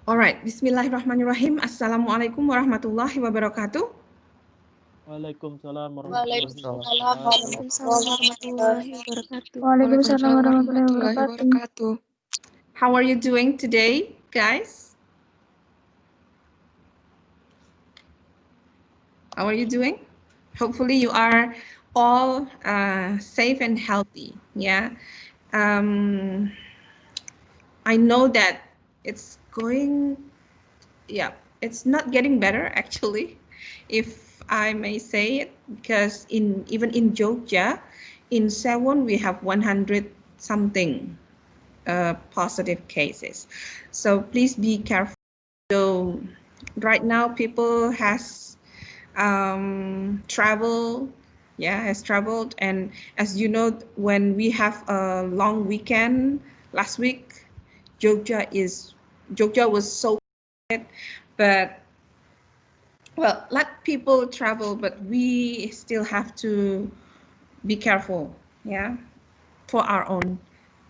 All right, Bismillahirrahmanirrahim. Assalamualaikum warahmatullahi wabarakatuh. Waalaikumsalam warahmatullahi Waalaikumsalam wabarakatuh. warahmatullahi wabarakatuh. Waalaikumsalam warahmatullahi wabarakatuh. How are you doing today, guys? How are you doing? Hopefully you are all safe and healthy. Yeah. I know that it's going, yeah, it's not getting better actually, if I may say it, because even in Jogja, in Sewon, we have 100 something positive cases. So please be careful. So right now, people has traveled, has traveled, and as you know, when we have a long weekend last week, Jogja was so bad, but well, let people travel, but we still have to be careful, for our own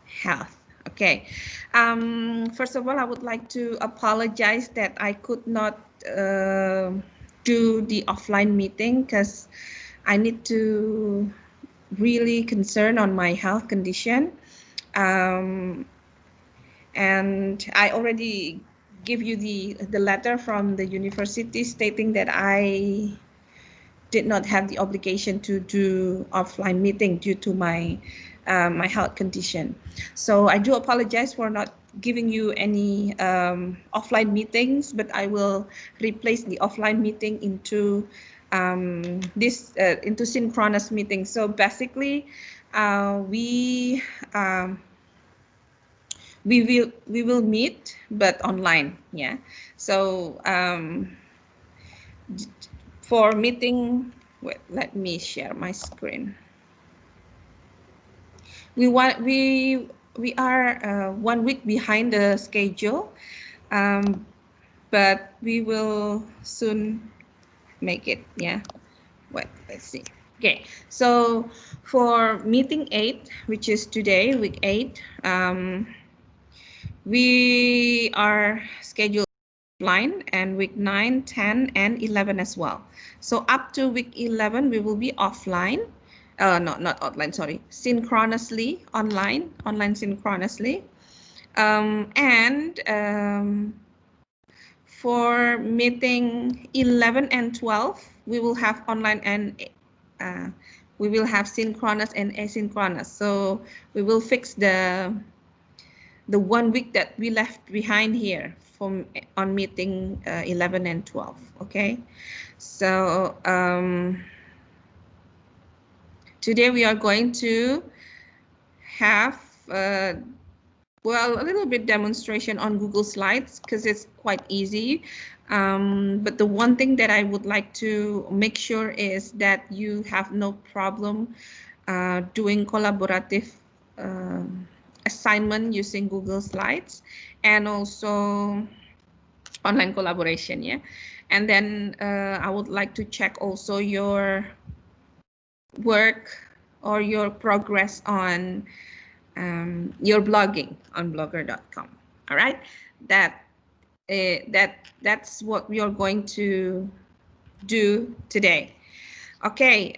health. Okay. First of all, I would like to apologize that I could not do the offline meeting because I need to really concern on my health condition. And I already give you the letter from the university stating that I did not have the obligation to do offline meeting due to my my health condition. So I do apologize for not giving you any offline meetings, but I will replace the offline meeting into into synchronous meeting. So basically, we will meet, but online. Yeah. So for meeting, wait, let me share my screen. We are 1 week behind the schedule, but we will soon make it. Yeah. Wait, let's see. Okay, so for meeting 8, which is today, week 8, we are scheduled offline, and week 9, 10, and 11 as well. So up to week 11, we will be offline. No, not offline, sorry, synchronously, online synchronously. For meeting 11 and 12, we will have online, and we will have synchronous and asynchronous. So we will fix the 1 week that we left behind here from on meeting 11 and 12. Okay, so today we are going to have well, a little bit demonstration on Google Slides because it's quite easy. But the one thing that I would like to make sure is that you have no problem doing collaborative assignment using Google Slides, and also online collaboration. Yeah. And then I would like to check also your work or your progress on your blogging on blogger.com. All right, that's what we are going to do today. Okay,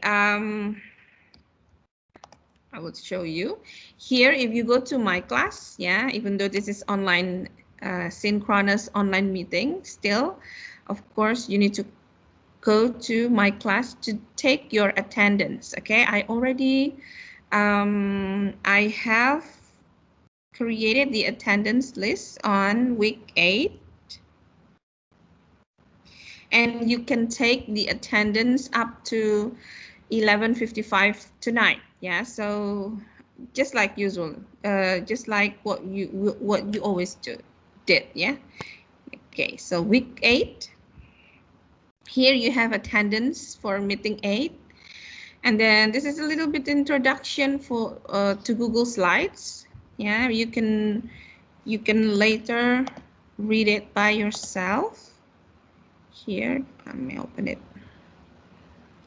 I will show you here. If you go to my class, yeah, even though this is online, synchronous online meeting, still, of course, you need to go to my class to take your attendance. Okay, I have created the attendance list on week 8, and you can take the attendance up to 11:55 tonight. Yeah, so just like usual, just like what you always did. Yeah. Okay, so week 8, here you have attendance for meeting 8. And then this is a little bit introduction for to Google Slides. Yeah, you can later read it by yourself. Here, let me open it.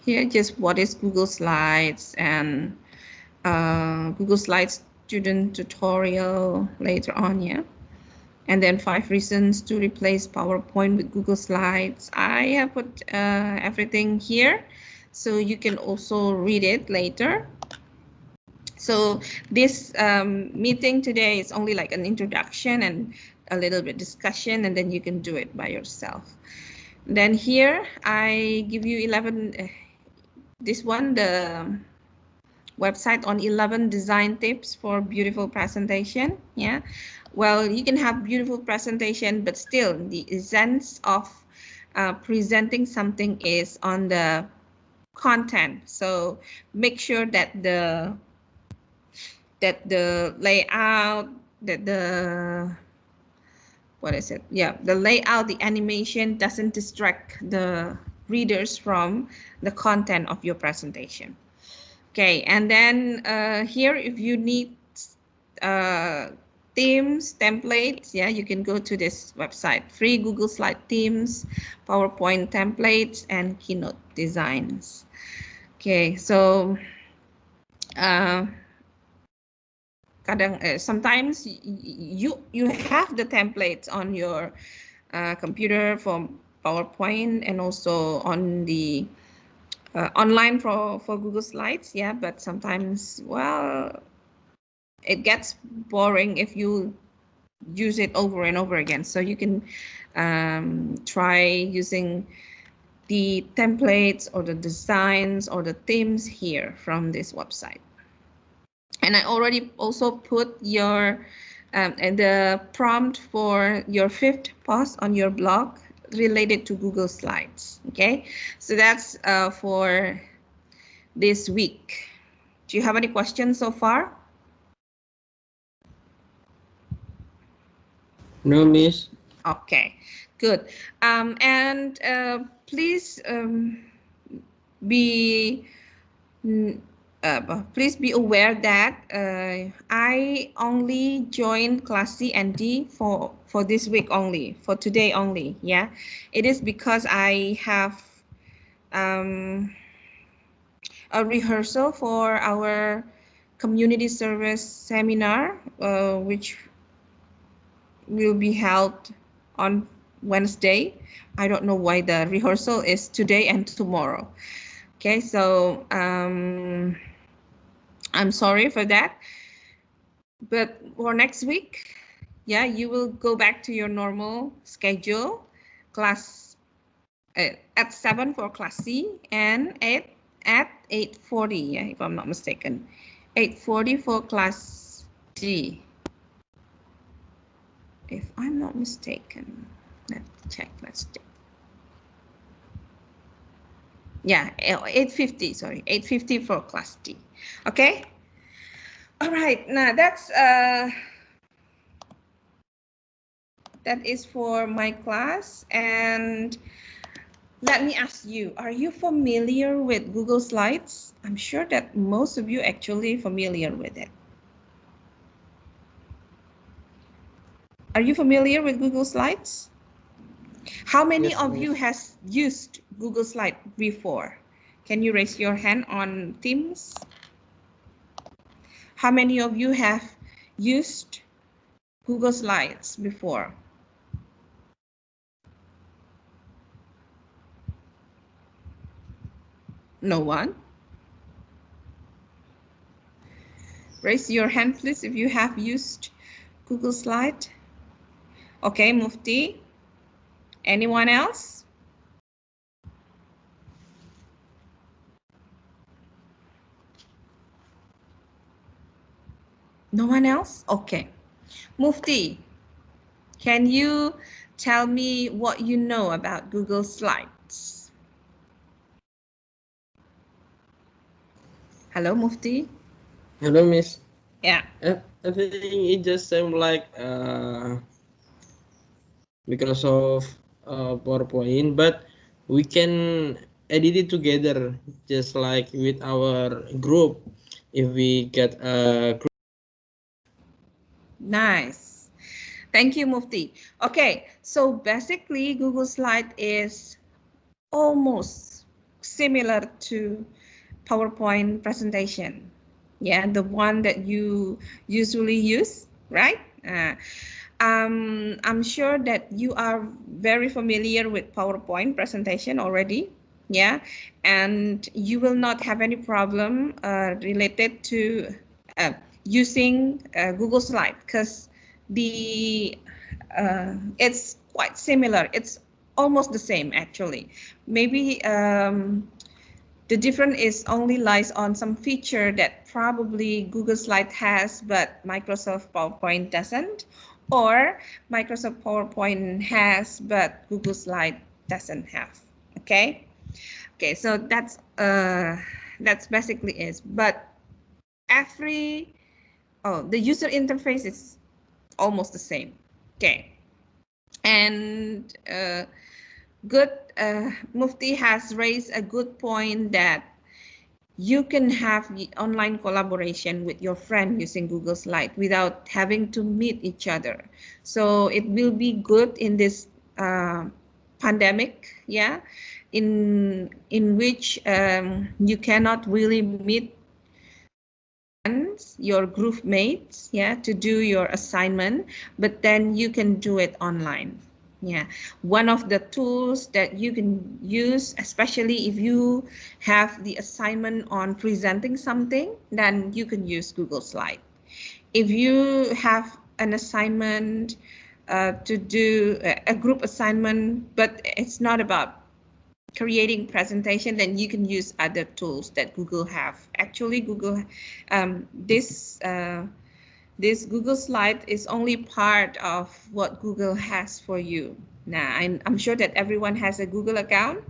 Here, just what is Google Slides, and Google Slides student tutorial later on. Yeah, And then 5 reasons to replace PowerPoint with Google Slides. I have put everything here, so you can also read it later. So this meeting today is only like an introduction and a little bit discussion, and then you can do it by yourself. Then here I give you 11, this one, the website on 11 design tips for beautiful presentation. Yeah, well, you can have beautiful presentation, but still the essence of presenting something is on the content. So make sure that the layout, that the, what is it? Yeah, the layout, the animation doesn't distract the readers from the content of your presentation. Okay, and then here, if you need themes, templates, yeah, you can go to this website, free Google Slide themes, PowerPoint templates, and Keynote designs. Okay, so sometimes you have the templates on your computer for PowerPoint and also on the online for Google Slides, yeah, but sometimes, well, it gets boring if you use it over and over again. So you can try using the templates or the designs or the themes here from this website. And I already also put your and the prompt for your 5th post on your blog related to Google Slides. Okay, so that's for this week. Do you have any questions so far? No, Miss. Okay, good. And please be please be aware that I only joined class C and D for this week only, for today only. Yeah, it is because I have a rehearsal for our community service seminar, which will be held on Wednesday. I don't know why the rehearsal is today and tomorrow. Okay, so I'm sorry for that. But for next week, yeah, you will go back to your normal schedule, class at 7 for class C and at 8:40, yeah, if I'm not mistaken, 8:40 for class D. If I'm not mistaken, let's check. Yeah, 8:50, sorry, 8:50 for class D. Okay. All right, now that is for my class. And let me ask you, are you familiar with Google Slides? I'm sure that most of you actually familiar with it. Are you familiar with Google Slides? How many Yes, of Miss. you has used Google Slide before? Can you raise your hand on Teams? How many of you have used Google Slides before? No one? Raise your hand, please, if you have used Google Slide. Okay, Mufti. Anyone else? No one else? Okay. Mufti, can you tell me what you know about Google Slides? Hello, Mufti. Hello, Miss. Yeah. I think it just seems like Microsoft PowerPoint, but we can edit it together, just like with our group. If we get a group. Nice. Thank you, Mufti. Okay, so basically Google Slide is almost similar to PowerPoint presentation. Yeah, the one that you usually use, right? I'm sure that you are very familiar with PowerPoint presentation already, yeah, and you will not have any problem related to using Google Slide, because the it's quite similar. It's almost the same actually. Maybe the difference is only lies on some feature that probably Google Slide has, but Microsoft PowerPoint doesn't, or Microsoft PowerPoint has, but Google Slide doesn't have. Okay, okay, so that's basically it. But the user interface is almost the same. Okay, and good. Mufti has raised a good point that you can have the online collaboration with your friend using Google Slide without having to meet each other. So it will be good in this pandemic, yeah, in which you cannot really meet your group mates, yeah, to do your assignment, but then you can do it online. Yeah, one of the tools that you can use, especially if you have the assignment on presenting something, then you can use Google Slide. If you have an assignment to do a group assignment, but it's not about creating presentation, then you can use other tools that Google have. Actually, Google, this Google Slide is only part of what Google has for you. Now, I'm sure that everyone has a Google account,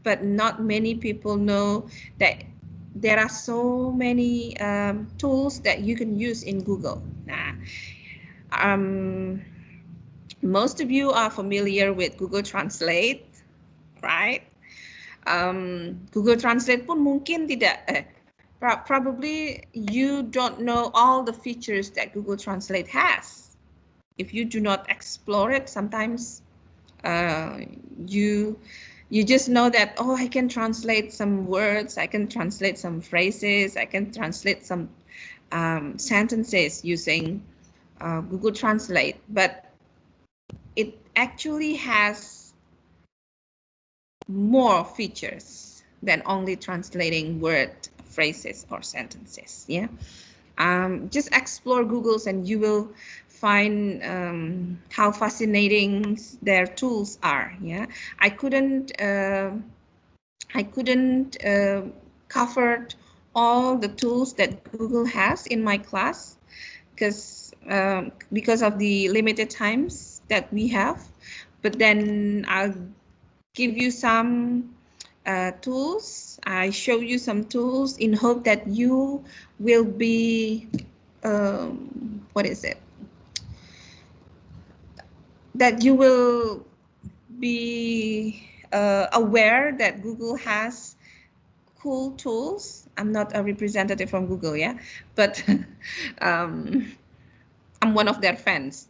but not many people know that there are so many tools that you can use in Google. Now, most of you are familiar with Google Translate, right? Google Translate pun mungkin tidak, probably you don't know all the features that Google Translate has. If you do not explore it, sometimes you just know that, oh, I can translate some words, I can translate some phrases, I can translate some sentences using Google Translate, but it actually has more features than only translating word, phrases, or sentences. Yeah, just explore Google's and you will find how fascinating their tools are. Yeah, I couldn't cover all the tools that Google has in my class because of the limited times that we have. But then I'll give you some tools. I show you some tools in hope that you will be, what is it? That you will be aware that Google has cool tools. I'm not a representative from Google, yeah, but I'm one of their fans.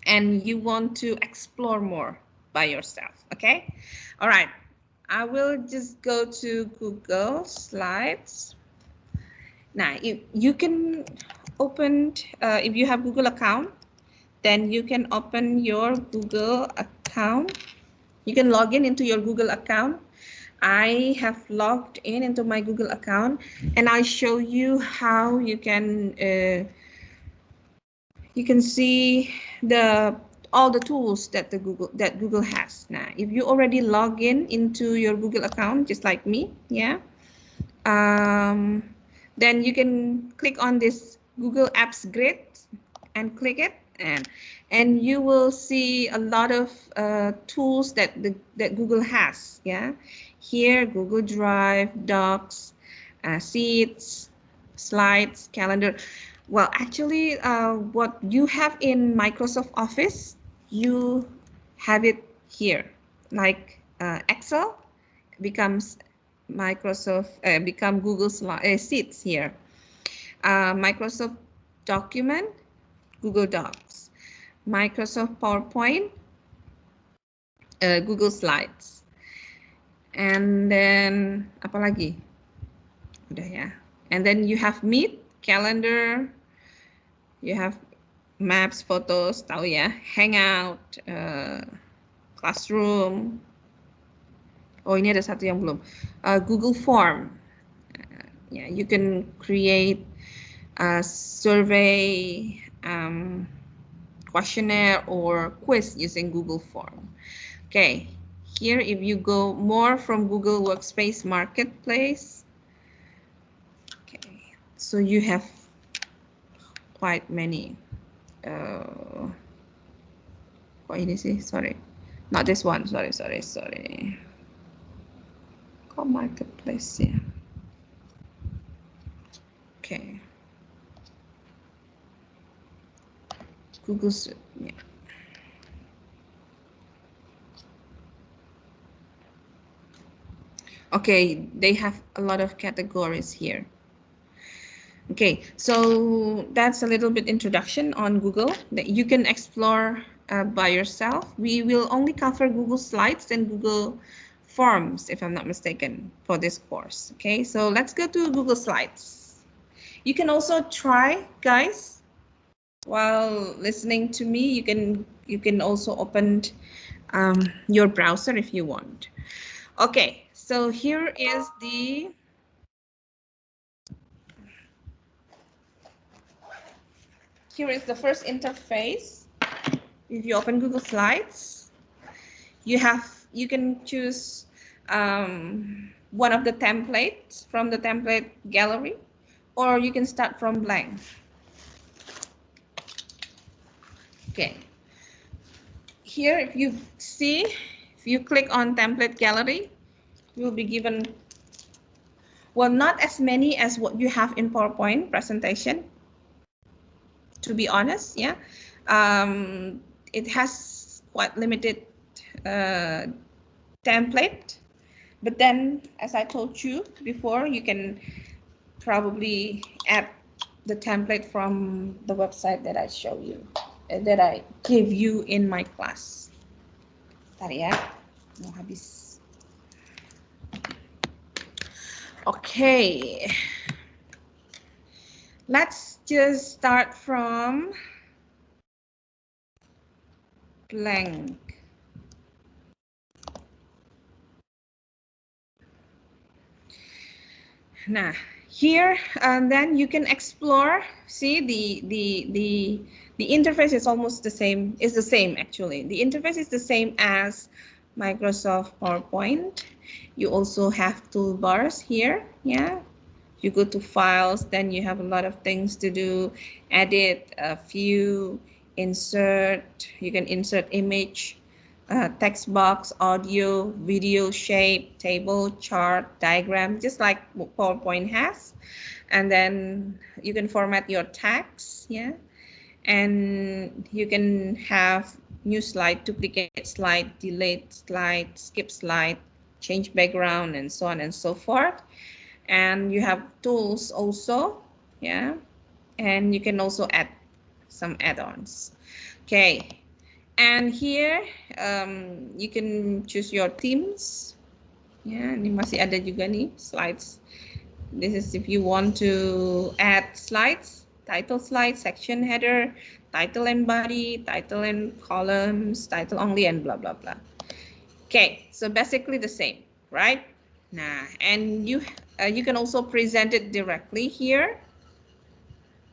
And you want to explore more by yourself, okay? All right, I will just go to Google Slides. Now, you can open, if you have Google account, then you can open your Google account. You can log in into your Google account. I have logged in into my Google account, and I'll show you how you can see all the tools that Google has. Now, if you already log in into your Google account, just like me, yeah, then you can click on this Google Apps Grid and click it, and you will see a lot of tools that Google has. Yeah, here Google Drive, Docs, Sheets, Slides, Calendar. Well, actually, what you have in Microsoft Office, you have it here. Like Excel becomes become Google Sheets here. Microsoft Document, Google Docs. Microsoft PowerPoint, Google Slides. And then apa lagi? Udah ya. And then you have Meet, Calendar, you have Maps, photos, tahu ya, Hangout, Classroom. Oh, ini ada satu yang belum. Google Form. Yeah, you can create a survey, questionnaire, or quiz using Google Form. Okay, here if you go more from Google Workspace Marketplace, okay, so you have quite many. Kok ini sih? Sorry, not this one. Sorry. Kok Marketplace ya? Okay. Google Suite. Yeah. Okay, they have a lot of categories here. Okay, so that's a little bit introduction on Google that you can explore by yourself. We will only cover Google Slides and Google Forms, if I'm not mistaken, for this course. Okay, so let's go to Google Slides. You can also try, guys, while listening to me. You can also open your browser if you want. Okay, so here is the first interface. If you open Google Slides, you can choose one of the templates from the template gallery, or you can start from blank. Okay. Here, if you click on template gallery, you will be given, well, not as many as what you have in PowerPoint presentation, to be honest. Yeah, it has quite limited template, but then, as I told you before, you can probably add the template from the website that I show you, that I give you in my class. Bentar ya, mau habis. Okay, let's just start from blank. Nah, here and then you can explore. See, the interface is almost the same. Is the same actually. The interface is the same as Microsoft PowerPoint. You also have toolbars here. Yeah, you go to files, then you have a lot of things to do. Edit, view, insert. You can insert image, text box, audio, video, shape, table, chart, diagram, just like PowerPoint has. And then you can format your text, yeah. And you can have new slide, duplicate slide, delete slide, skip slide, change background, and so on and so forth. And you have tools also, yeah. And you can also add some add-ons. Okay. And here you can choose your themes. Ya, ini masih ada juga nih slides. This is if you want to add slides, title slide, section header, title and body, title and columns, title only, and blah blah blah. Okay, so basically the same, right? Nah, and you can also present it directly here.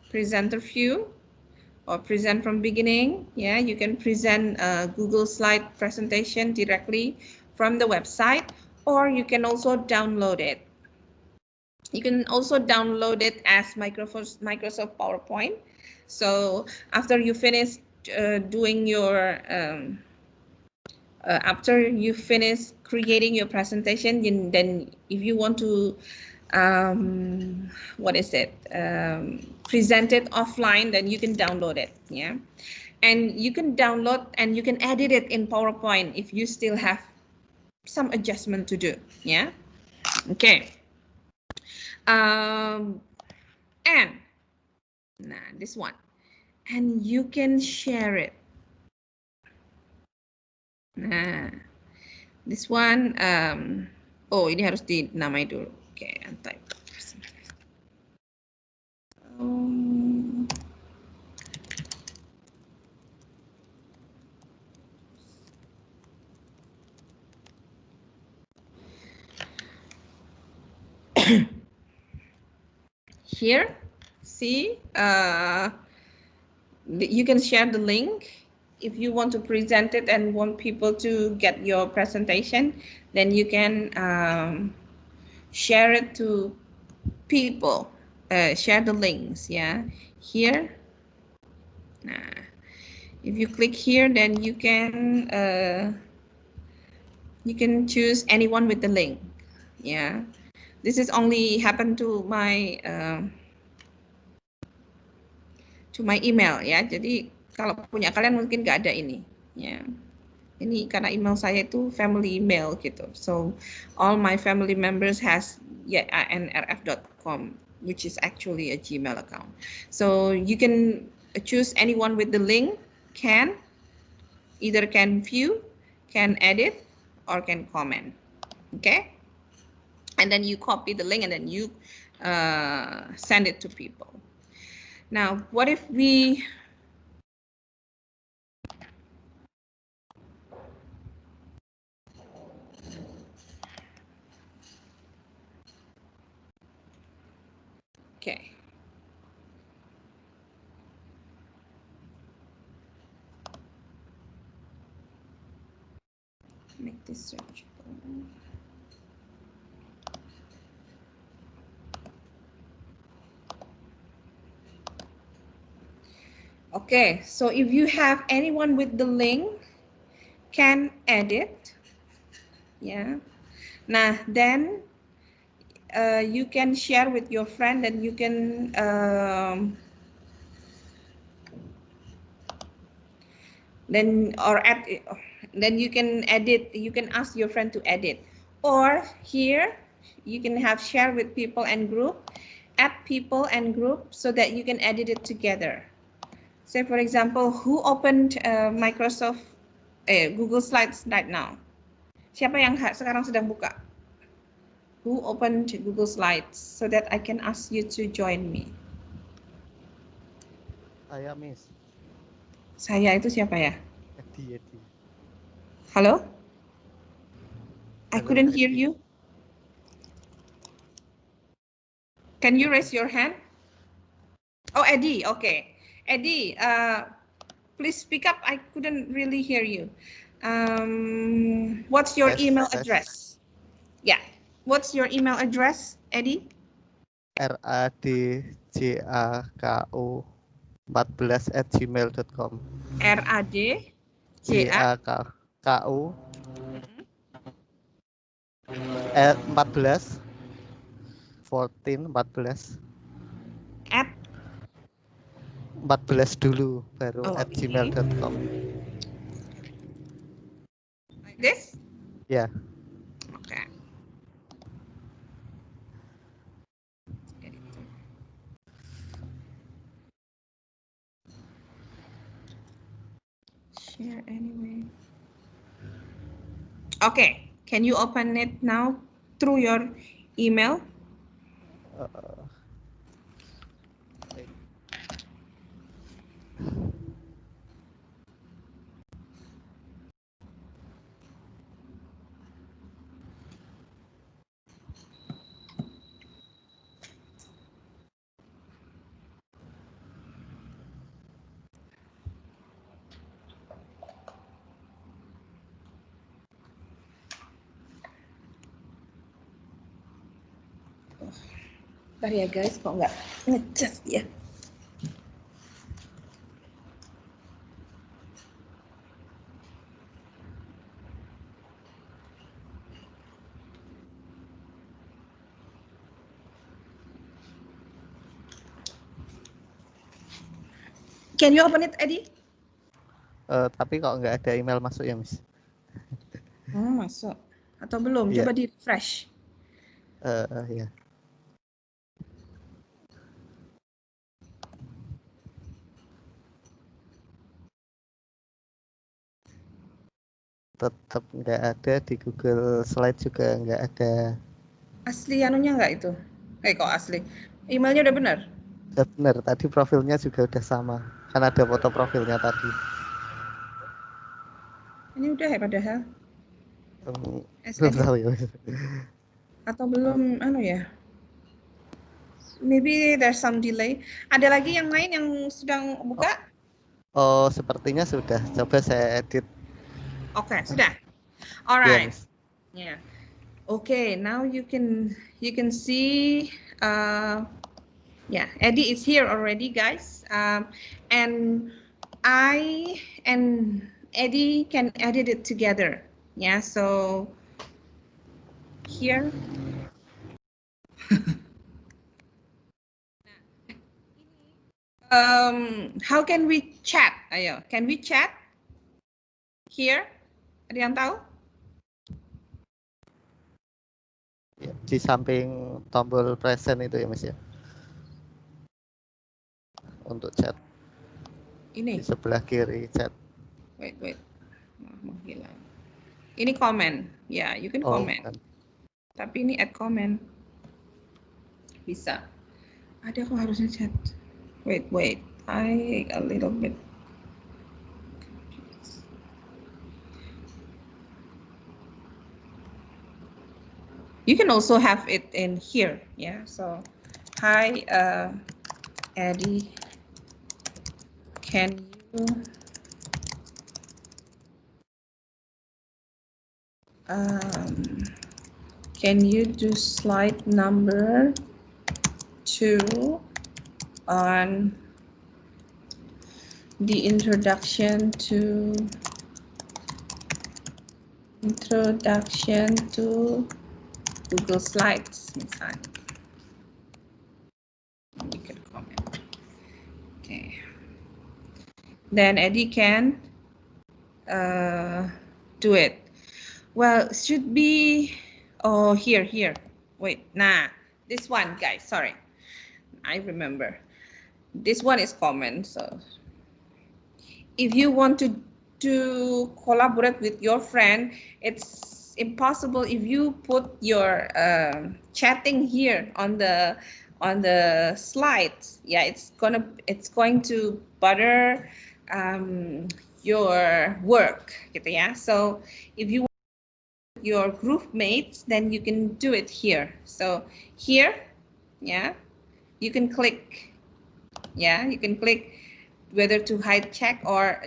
Presenter view. Or present from beginning. Yeah, you can present a Google slide presentation directly from the website, or you can also download it. You can also download it as Microsoft PowerPoint. So after you finish doing your after you finish creating your presentation, then if you want to present it offline, then you can download it. Yeah, and you can download and you can edit it in PowerPoint if you still have some adjustment to do. Yeah, okay. And this one, and you can share it. Nah, this one, oh, ini harus dinamai dulu. Okay, type. Here, see, you can share the link. If you want to present it and want people to get your presentation, then you can share it to people. Share the links, yeah. Here, if you click here, then you can choose anyone with the link, yeah. This is only happen to my email, ya. Jadi kalau punya kalian mungkin nggak ada ini, ya. Ini karena email saya itu family email gitu. So all my family members has yanrf.com, which is actually a Gmail account. So you can choose anyone with the link, either can view, can edit, or can comment. Okay, and then you copy the link and then you send it to people. Now, what if we okay. Make this searchable. Okay, so if you have anyone with the link, can edit, yeah. Nah, then you can share with your friend, and you can then you can edit. You can ask your friend to edit, or here you can have share with people and group, add people and group so that you can edit it together. Say for example, who opened Microsoft Google Slides right now? Siapa yang sekarang sedang buka? Who opened Google Slides so that I can ask you to join me? Saya, Miss. Saya itu siapa ya? Edi. Halo? I Halo, couldn't hear Edi. you. Can you raise your hand? Oh, Eddie. Okay. Eddie, please speak up. I couldn't really hear you. What's your email address? Yeah. What's your email address, Eddie? radjako14@gmail.com. radjako 14 at 14 dulu baru @gmail.com. Like this? Ya. Okay. Share anyway. Okay, can you open it now through your email? Bentar ya guys, kok nggak ngecas ya? Can you open it, Eddie? Tapi kok nggak ada email masuk ya, Miss? Masuk. Atau belum? Yeah. Coba di refresh. Ya. Tetap nggak ada, di Google Slide juga nggak ada. Asli anunya nggak itu? Kok asli? Emailnya udah benar? Udah benar, tadi profilnya juga udah sama. Kan ada foto profilnya tadi. Ini udah ya padahal? Belum tahu ya. Atau belum anu ya? Maybe there's some delay. Ada lagi yang lain yang sedang buka? Oh, sepertinya sudah. Coba saya edit. Oke, sudah. Alright. Yeah. Okay, now you can see yeah, Eddie is here already, guys. And I and Eddie can edit it together. Yeah, so here. How can we chat? Ayo, can we chat here? Ada yang tahu? Ya, di samping tombol present itu ya Mas ya. Untuk chat. Ini. Di sebelah kiri chat. Wait. Menghilang. Ini comment. Ya, yeah, you can comment. Kan. Tapi ini add comment. Bisa. Ada kok harusnya chat. Wait. I a little bit. You can also have it in here. Yeah. So, hi, Eddie. Can you do slide number 2 on the introduction to Google Slides, misalnya. You can comment. Okay. Then Eddie can do it. Well, should be, oh, here. Wait, nah, this one, guys, sorry. I remember. This one is common, so if you want to collaborate with your friend, it's impossible if you put your chatting here on the slides. Yeah, it's going to butter your work, gitu ya. So if you want your group mates, then you can do it here. So here, yeah, you can click. Yeah, you can click whether to hide chat or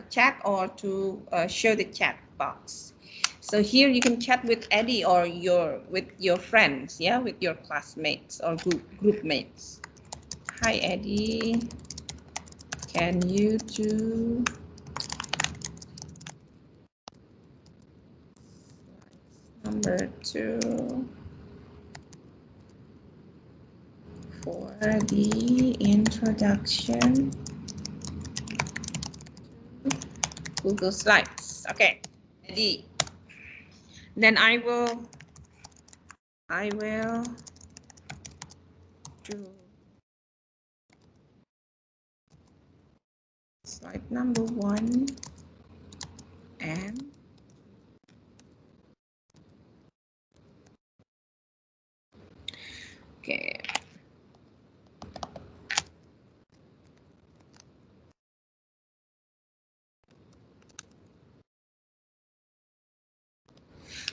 to show the chat box. So here you can chat with Eddie or with your friends, yeah, with your classmates or group mates. Hi Eddie, can you do number 2 for the introduction to Google Slides? Okay, Eddie. Then I will do slide number 1 and okay.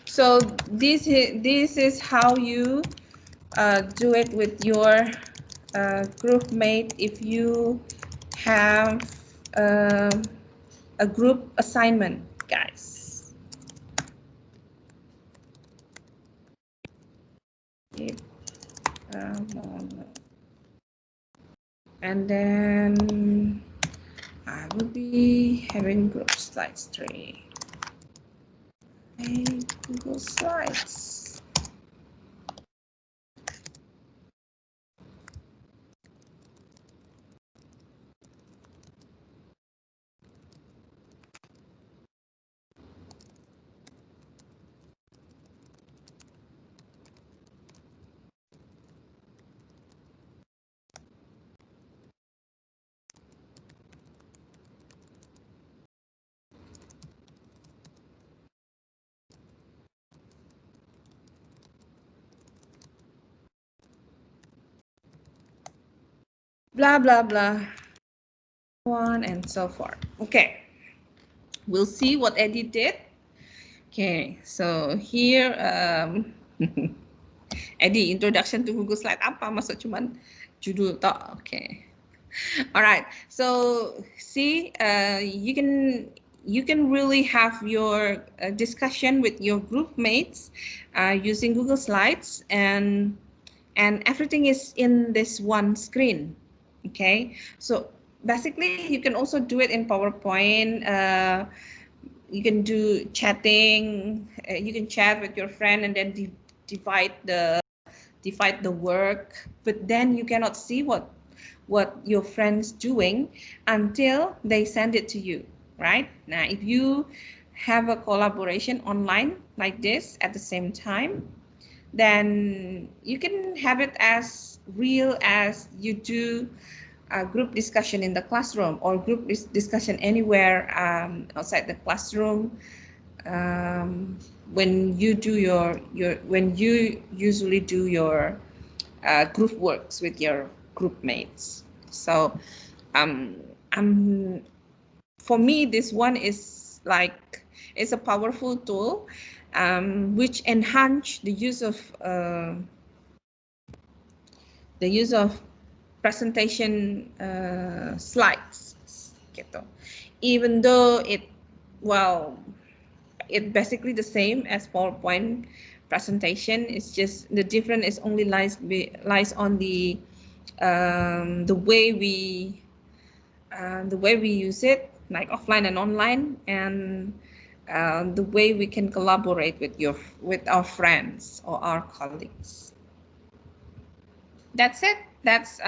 So this is how you do it with your group mate if you have a group assignment, guys. And then I will be having group slides 3. Google Slides. Blah, blah, blah. On and so forth. Okay. We'll see what Eddie did. Okay, so here Eddie, introduction to Google Slide apa? Masuk cuman judul tak? Okay. All right. So see, you can really have your discussion with your group mates using Google Slides, and everything is in this one screen. Okay. So basically, you can also do it in PowerPoint. You can do chatting. You can chat with your friend and then divide the work. But then you cannot see what your friend's doing until they send it to you, right? Now, if you have a collaboration online like this at the same time, then you can have it as real as you do a group discussion in the classroom or group discussion anywhere outside the classroom. When you do when you usually do your group works with your group mates. So for me, this one is like, it's a powerful tool which enhance the use of presentation slides gitu. Even though it basically the same as PowerPoint presentation. It's just the difference is only lies on the way we use it, like offline and online, and the way we can collaborate with our friends or our colleagues. That's it. That's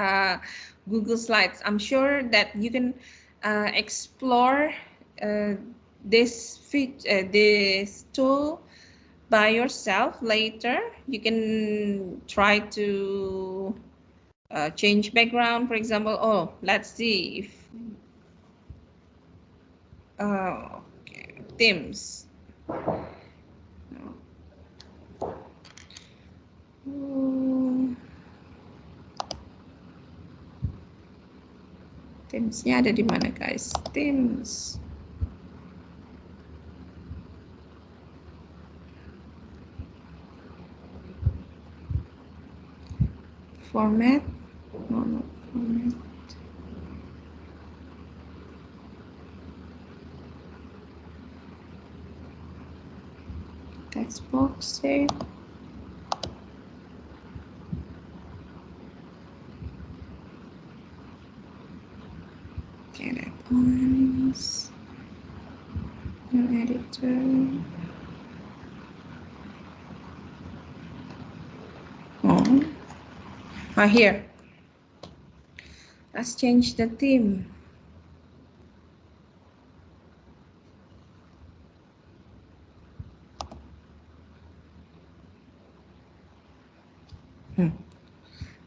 Google Slides. I'm sure that you can explore this tool by yourself later. You can try to change background, for example. Oh, let's see if okay, Teams. Teams-nya ada di mana, guys? Teams. Format. No, not format. Text box save. Okay, that one's new editor. Oh, here. Let's change the theme.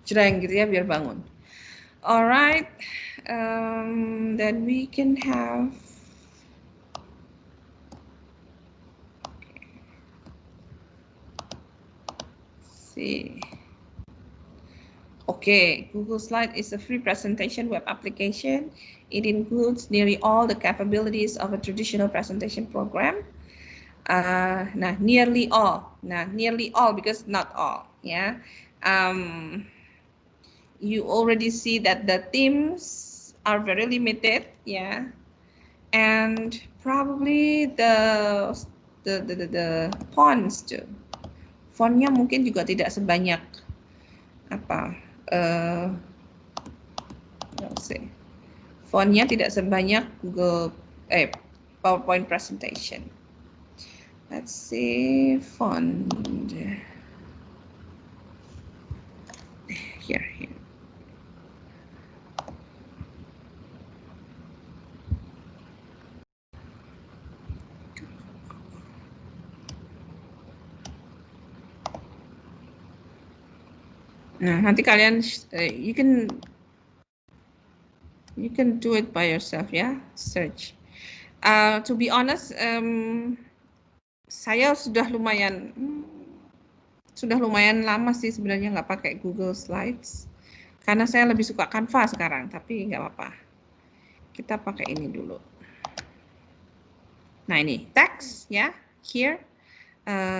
Jreng gitu ya, biar bangun. Alright, then we can have see. Okay, Google Slide is a free presentation web application. It includes nearly all the capabilities of a traditional presentation program. Nearly all. Nearly all because not all. Yeah. You already see that the themes are very limited. Yeah. And probably the fonts too. Fontnya mungkin juga tidak sebanyak apa. Let's see. Fontnya tidak sebanyak PowerPoint presentation. Let's see, font. Here. Nah, nanti kalian you can do it by yourself ya, search. To be honest, saya sudah lumayan lama sih sebenarnya nggak pakai Google Slides karena saya lebih suka Canva sekarang, tapi nggak apa-apa. Kita pakai ini dulu. Nah, ini text ya, here,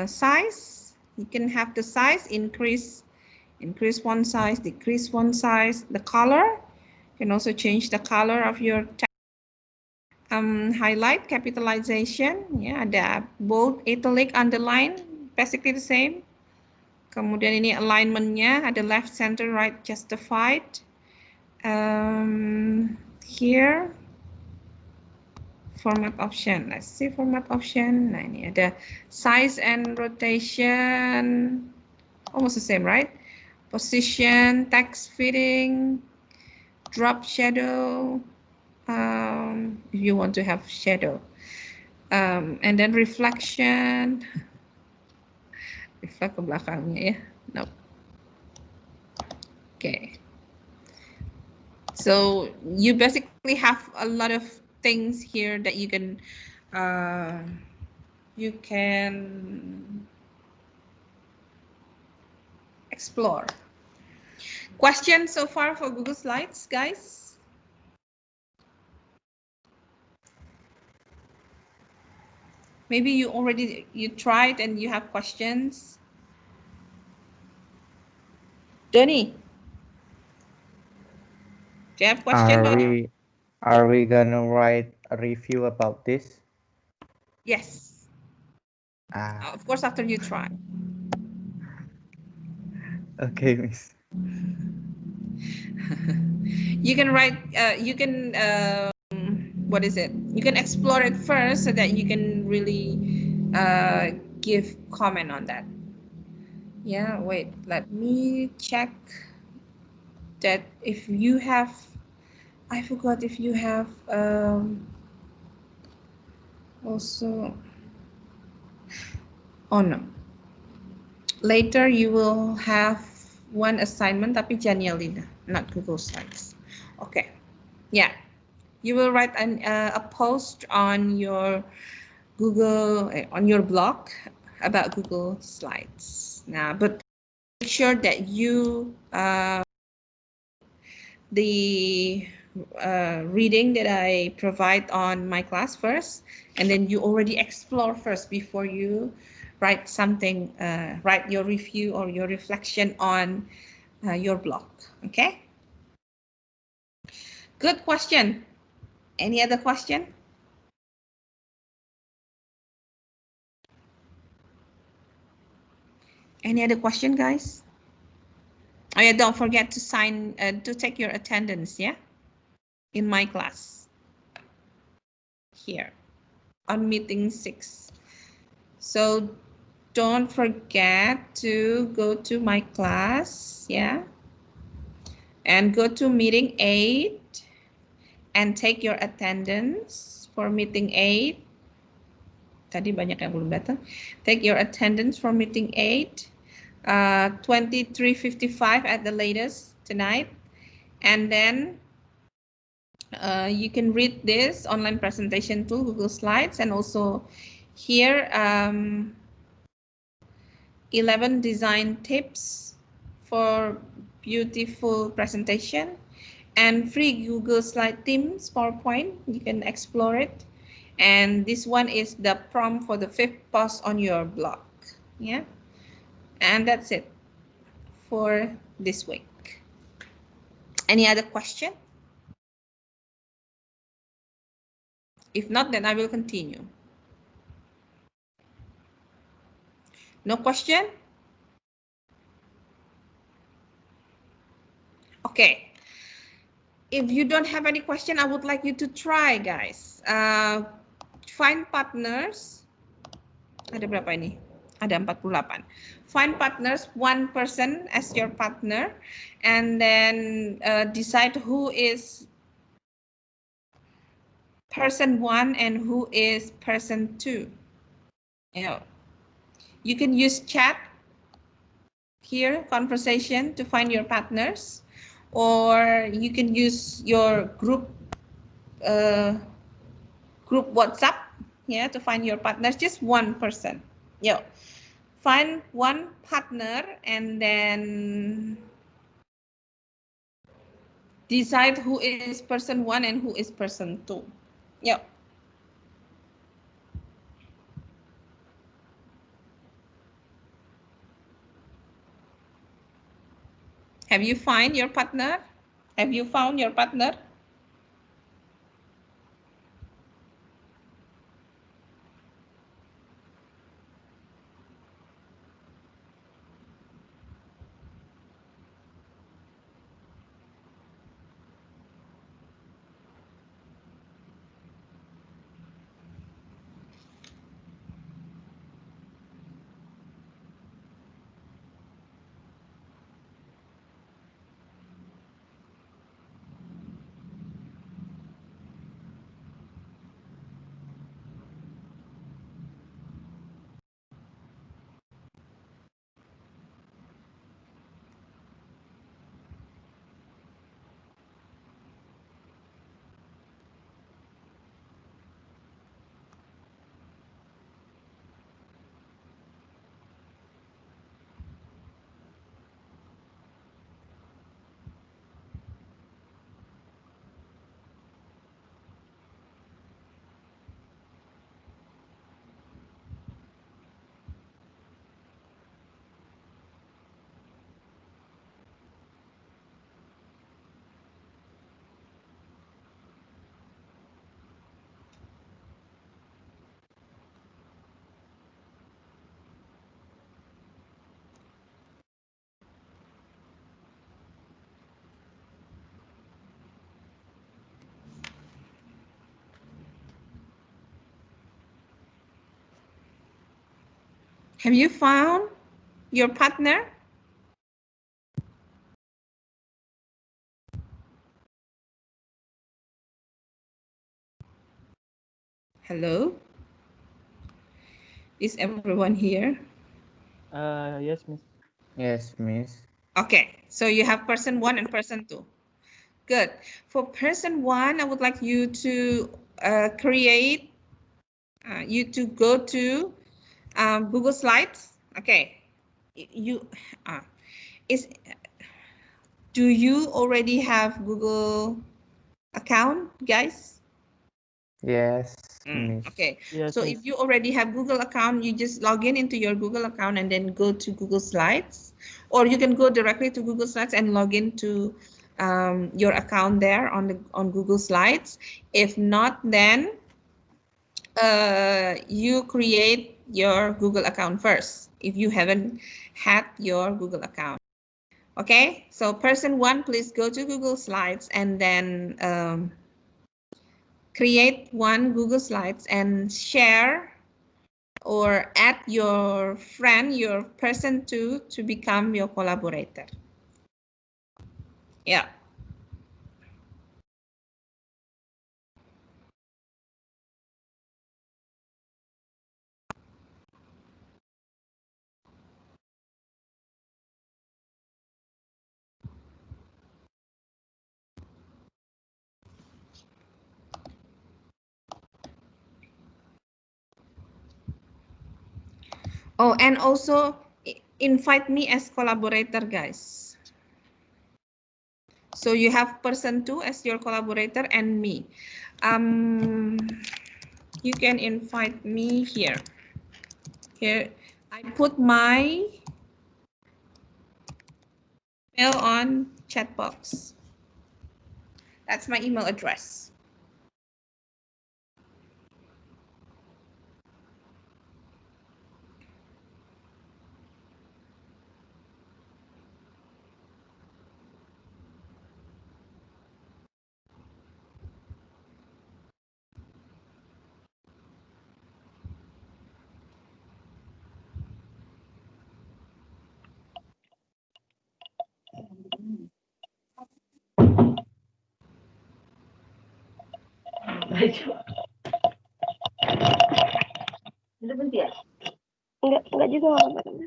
size You can have the size, increase one size, decrease one size. The color, you can also change the color of your text. Highlight, capitalization, ya, ada bold, italic, underline, basically the same. Kemudian ini alignmentnya, ada left, center, right, justified. Here, format option. Let's see format option. Nah, ini ada size and rotation. Almost the same, right? Position, text fitting, drop shadow. If you want to have shadow. And then reflection. Reflect ke belakangnya ya. No. Okay. So you basically have a lot of things here that you can explore. Questions so far for Google Slides, guys? Maybe you tried and you have questions. Denny, do you have questions? Are we gonna write a review about this? Yes. Of course, after you try. Okay, Miss. You can write. What is it? You can explore it first so that you can really give comment on that. Yeah. Wait. Let me check that if you have. I forgot if you have also. Oh no. Later you will have one assignment tapi Janialina, not Google Slides. Okay. Yeah. You will write a post on your on your blog about Google Slides. Now, but make sure that you the reading that I provide on my class first, and then you already explore first before you write something, write your review or your reflection on your blog. Okay. Good question. Any other question? Any other question, guys? Oh yeah, don't forget to sign, to take your attendance, yeah? In my class. Here, on meeting 6. So don't forget to go to my class, yeah? And go to meeting 8 and take your attendance for meeting 8. Tadi banyak yang belum datang. Take your attendance for meeting 8. 23:55 at the latest tonight. And then you can read this online presentation tool, Google Slides, and also here 11 design tips for beautiful presentation and free Google Slide themes PowerPoint. You can explore it. And this one is the prompt for the 5th post on your blog. Yeah. And that's it for this week. Any other question? If not, then I will continue. No question? Okay. If you don't have any question, I would like you to try, guys. Find partners. Ada berapa ini? Ada 48. Find partners, one person as your partner, and then decide who is person 1 and who is person 2. You can use chat here, conversation, to find your partners, or you can use your group WhatsApp, yeah, to find your partners. Just one person. Yeah, find one partner and then decide who is person 1 and who is person 2. Yeah. Have you find your partner? Have you found your partner? Have you found your partner? Hello? Is everyone here? Yes, Miss. Yes, Miss. Okay, so you have person 1 and person 2. Good. For person 1, I would like you to create, you to go to Google Slides. Okay, you do you already have Google account, guys? Yes, Miss. Okay, Yes, so Miss. if you already have Google account, you just log in into your Google account and then go to Google Slides, or you can go directly to Google Slides and log into your account there on Google Slides. If not, then you create your Google account first if you haven't had your Google account. Okay, so person 1, please go to Google Slides and then create one Google Slides and share or add your friend, your person 2 to become your collaborator. Yeah. Oh, and also invite me as collaborator, guys. So you have person 2 as your collaborator and me. You can invite me here. Here, I put my email on chat box. That's my email address. Enggak juga apa-apa.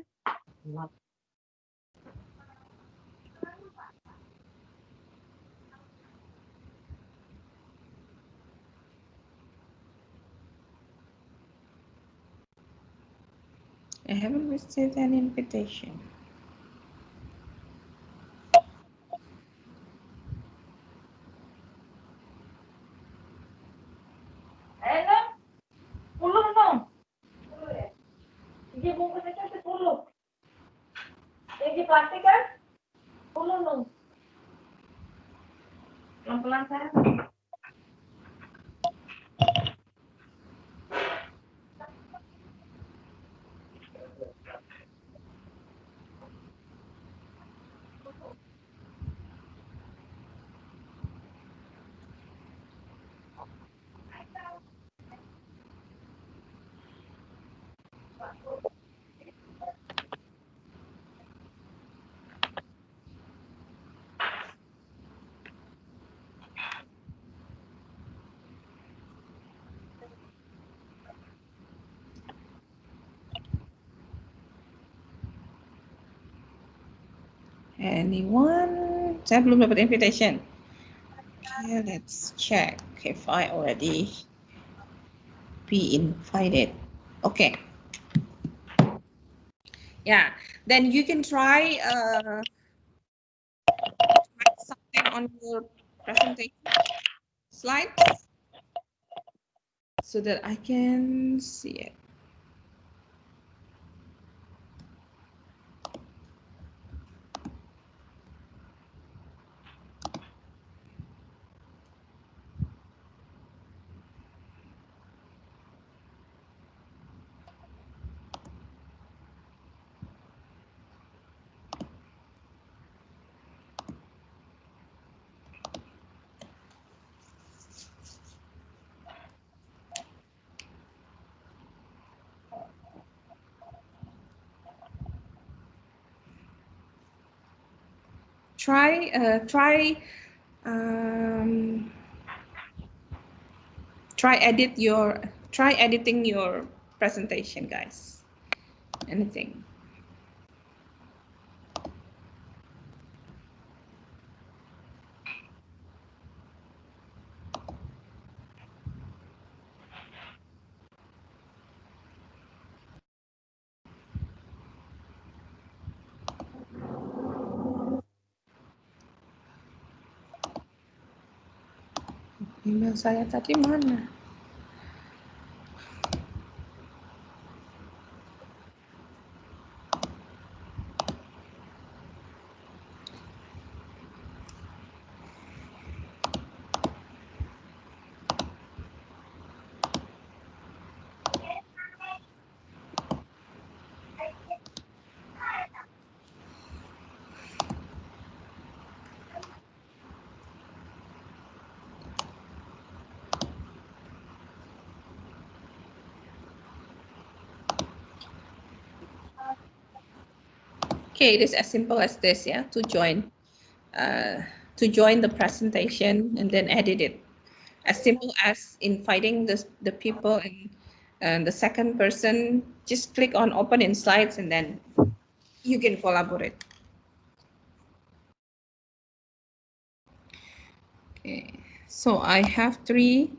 I haven't received an invitation. Bungkusnya 10. Yang di plastik kan? 10 dong. Anyone? Saya belum dapat invitation. Okay, let's check if I already be invited. Okay. Yeah, then you can try something on your presentation slides so that I can see it. Try editing your presentation, guys. Anything. Email saya tadi mana? Okay, it is as simple as this, yeah, to join the presentation and then edit it. As simple as inviting the people and the second person, just click on open in slides and then you can collaborate. Okay, so I have three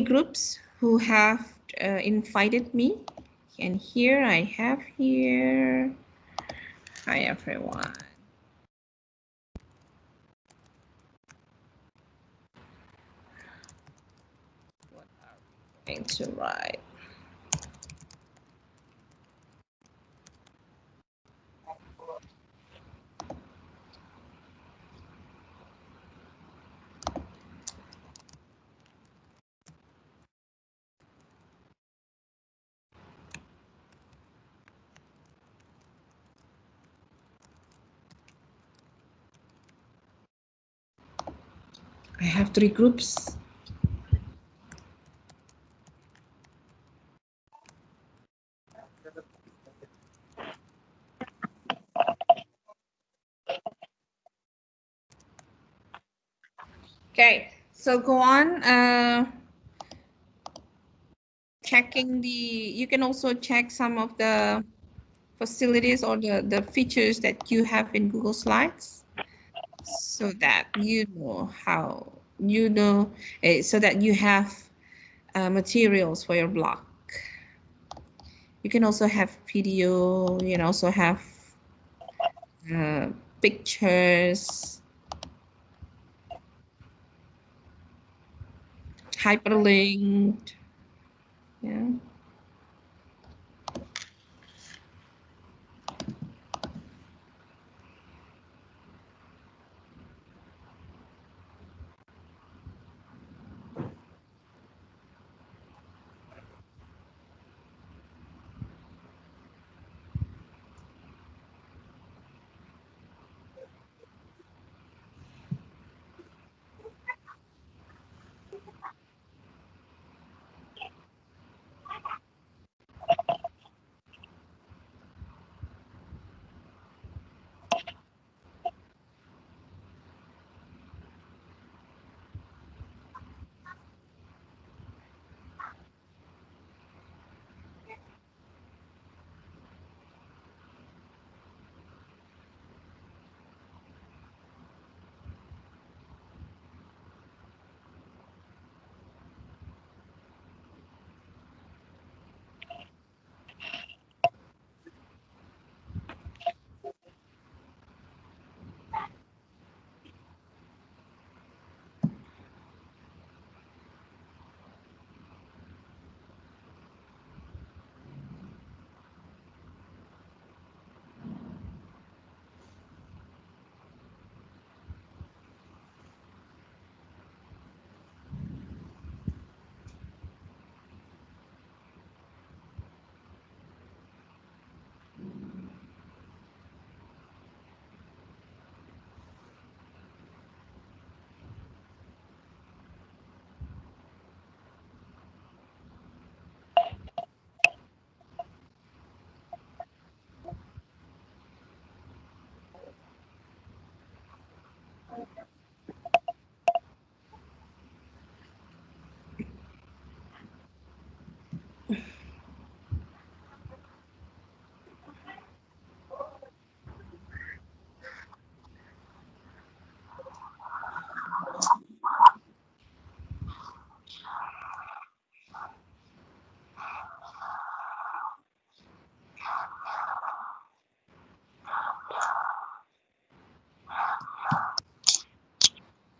groups who have invited me, and here I have here. Hi everyone. What are we going to write? I have three groups. Okay, so go on checking you can also check some of the facilities or the features that you have in Google Slides so that you know so that you have materials for your blog. You can also have video, you can also have pictures, hyperlinked, yeah.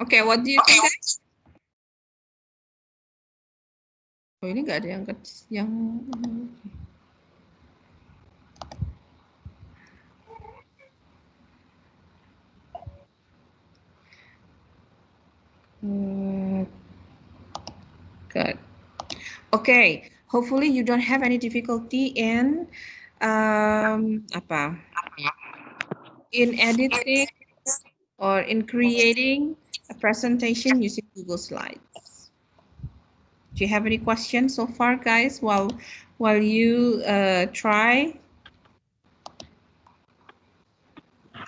Okay, what do you think, guys? Oh, ini nggak ada yang good. Okay, hopefully you don't have any difficulty in in editing or in creating a presentation using Google Slides. Do you have any questions so far, guys, while you try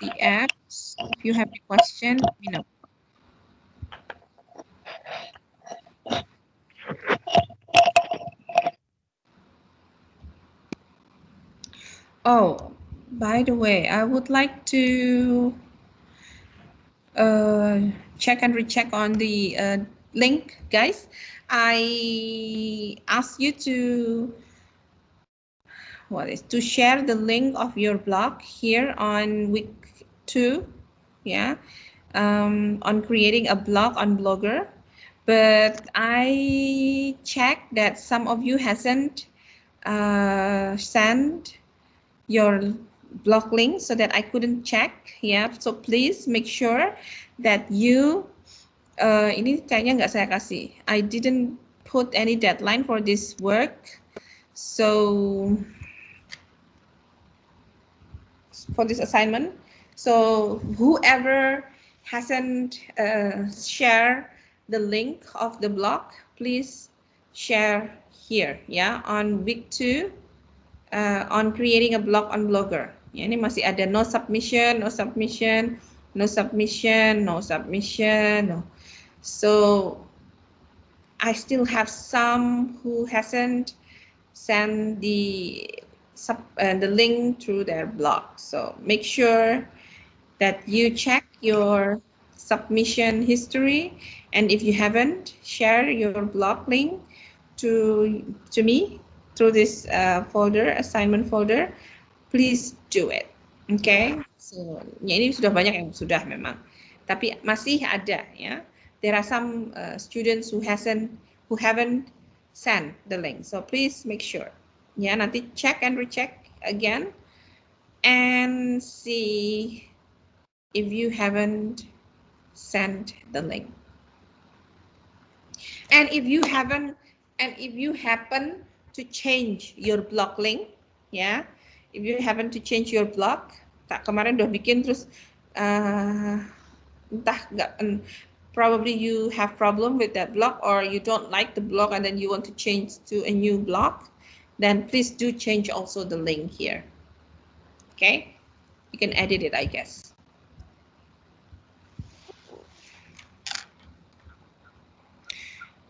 the apps? If you have any question, let me know. Oh, by the way, I would like to check and recheck on the link, guys. I asked you to share the link of your blog here on week 2, yeah, on creating a blog on Blogger, but I checked that some of you hasn't sent your blog link, so that I couldn't check. Yeah, so please make sure that you ini kayaknya nggak saya kasih. I didn't put any deadline for this work, so for this assignment. So whoever hasn't shared the link of the blog, please share here, yeah, on week 2. On creating a blog on Blogger. Ya, ini masih ada no submission, no submission, no submission, no submission, no. So I still have some who hasn't sent the link through their blog. So make sure that you check your submission history, and if you haven't, share your blog link to me through this folder, assignment folder. Please do it. Okay, so ya ini sudah banyak yang sudah memang, tapi masih ada ya. There are some students who haven't sent the link, so please make sure. Ya, nanti check and recheck again and see if you haven't sent the link. And if you happen to change your blog link, ya, if you happen to change your blog, kemarin udah bikin terus entah nggak, probably you have problem with that blog, or you don't like the blog and then you want to change to a new blog, then please do change also the link here. Okay, you can edit it, I guess.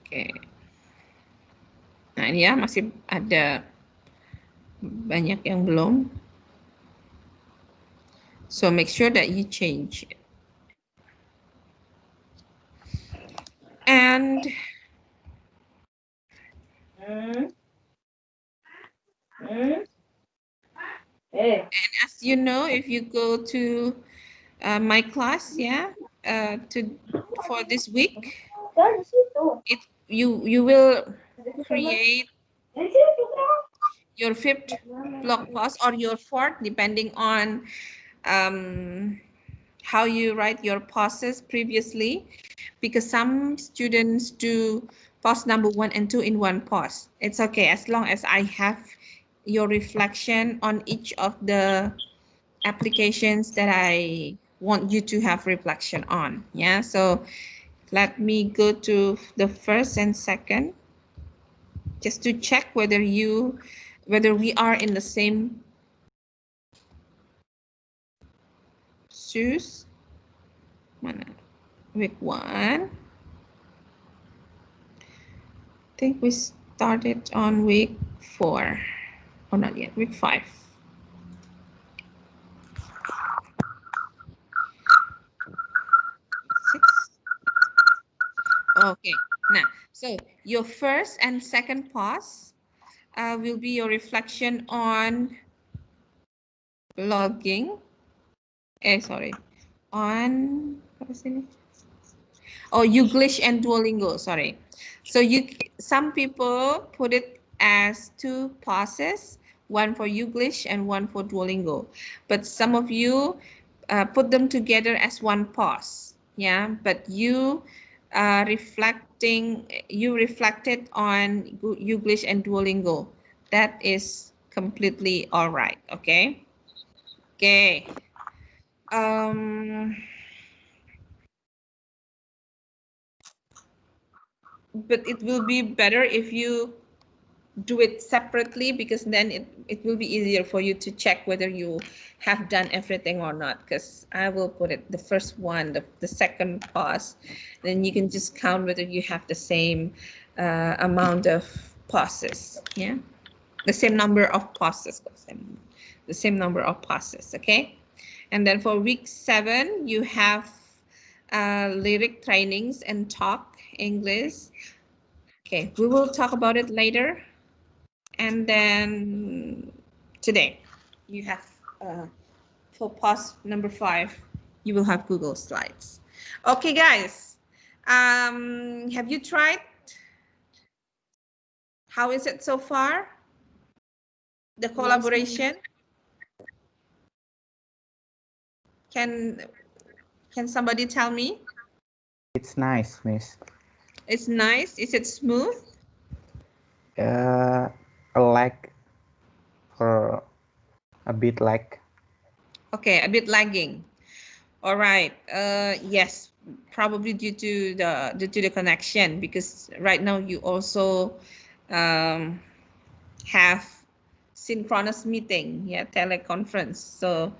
Okay. Nah, ini ya masih ada banyak yang belum. So make sure that you change it. And as you know, if you go to my class, yeah, for this week, you will create your 5th blog post or your 4th, depending on how you write your posts previously, because some students do post number 1 and 2 in one post. It's okay as long as I have your reflection on each of the applications that I want you to have reflection on. Yeah, so let me go to the 1st and 2nd just to check whether we are in the same shoes. Week 1. I think we started on week 4. Oh, not yet. Week 5. Okay. Now, so your 1st and 2nd post will be your reflection on logging. On Oh, Youglish and Duolingo, sorry. So some people put it as 2 pauses, one for Youglish and one for Duolingo. But some of you put them together as 1 pause. Yeah, but you reflected on Youglish and Duolingo. That is completely all right. Okay. Okay. But it will be better if you do it separately, because then it will be easier for you to check whether you have done everything or not, because I will put it the first one, the second pause, then you can just count whether you have the same amount of pauses. Yeah, the same number of pauses, the same number of pauses. Okay. And then for week 7 you have lyric trainings and talk English. Okay, we will talk about it later. And then today you have for pause number 5, you will have Google Slides. Okay, guys, have you tried? How is it so far? The collaboration? Can somebody tell me? It's nice, Miss. It's nice. Is it smooth? Lag or a bit lag. Okay, a bit lagging. All right. Yes, probably due to the connection, because right now you also have synchronous meeting, yeah, teleconference. So,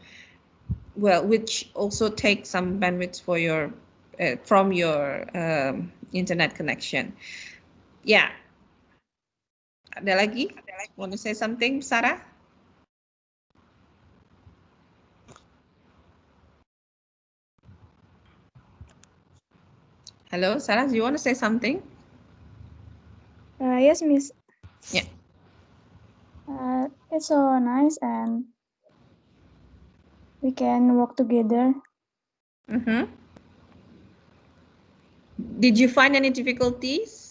well, which also takes some bandwidth for your from your internet connection. Yeah. Ada lagi? Want to say something, Sarah? Hello, Sarah, do you want to say something? Yes, Miss. Yeah. It's so nice and we can work together. Mm-hmm. Did you find any difficulties?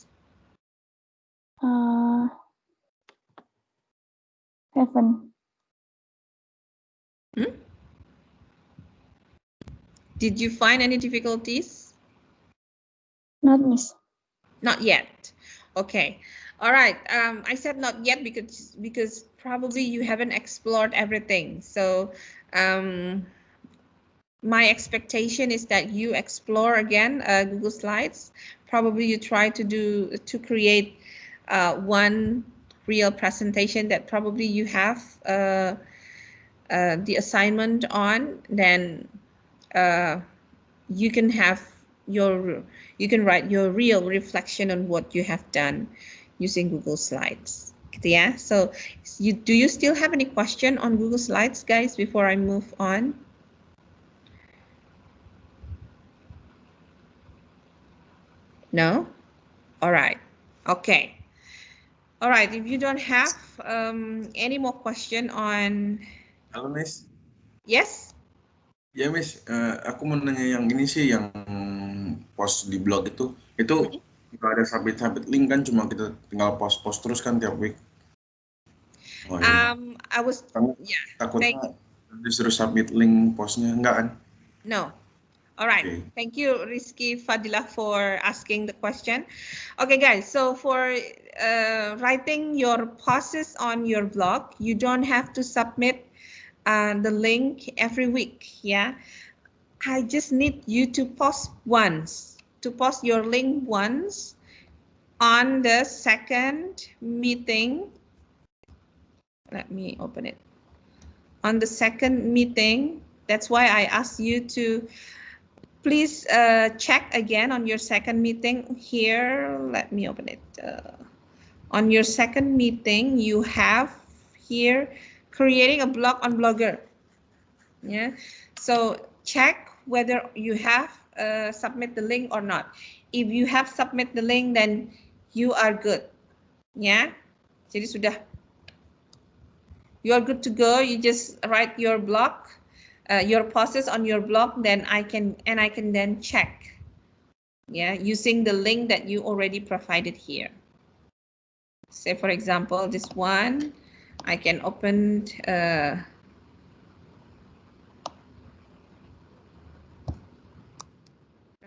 Haven't. Did you find any difficulties? Not, Miss. Not yet. Okay. All right. I said not yet because probably you haven't explored everything. So my expectation is that you explore again Google Slides. Probably you try to create one real presentation that probably you have the assignment on. Then you can write your real reflection on what you have done using Google Slides. Yeah. So do you still have any question on Google Slides, guys, before I move on? No? All right. Okay. All right. If you don't have any more question on... Halo, Miss. Yes? Ya, Miss. Aku mau nanya yang ini sih, yang post di blog itu nggak ada submit link kan, cuma kita tinggal post terus kan tiap week. Oh, iya. I was... Yeah. Takutnya disuruh submit link postnya, enggak kan? No. All right. Okay. Thank you, Rizky Fadila, for asking the question. Okay, guys. So for writing your posts on your blog, you don't have to submit the link every week. Yeah. I just need you to post once, to post your link once on the second meeting. Let me open it. On the second meeting, that's why I asked you to please check again on your second meeting here. Let me open it. On your second meeting, you have here creating a blog on Blogger. Yeah. So check whether you have submit the link or not. If you have submit the link, then you are good. Yeah. Jadi sudah. You are good to go. You just write your blog. Your posts on your blog, then I can then check Yeah, using the link that you already provided here. Say, for example, this one, I can open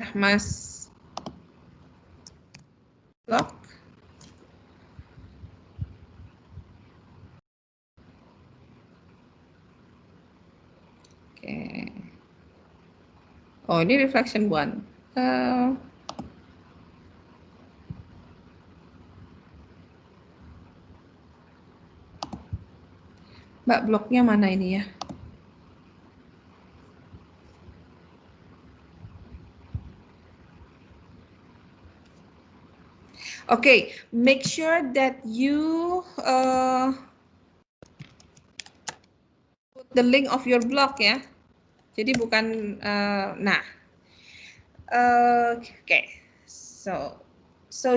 Rahma's blog. Okay. Oh, ini reflection one. Mbak, blognya mana ini ya? Okay, make sure that you put the link of your blog ya. Jadi bukan, nah. Okay, so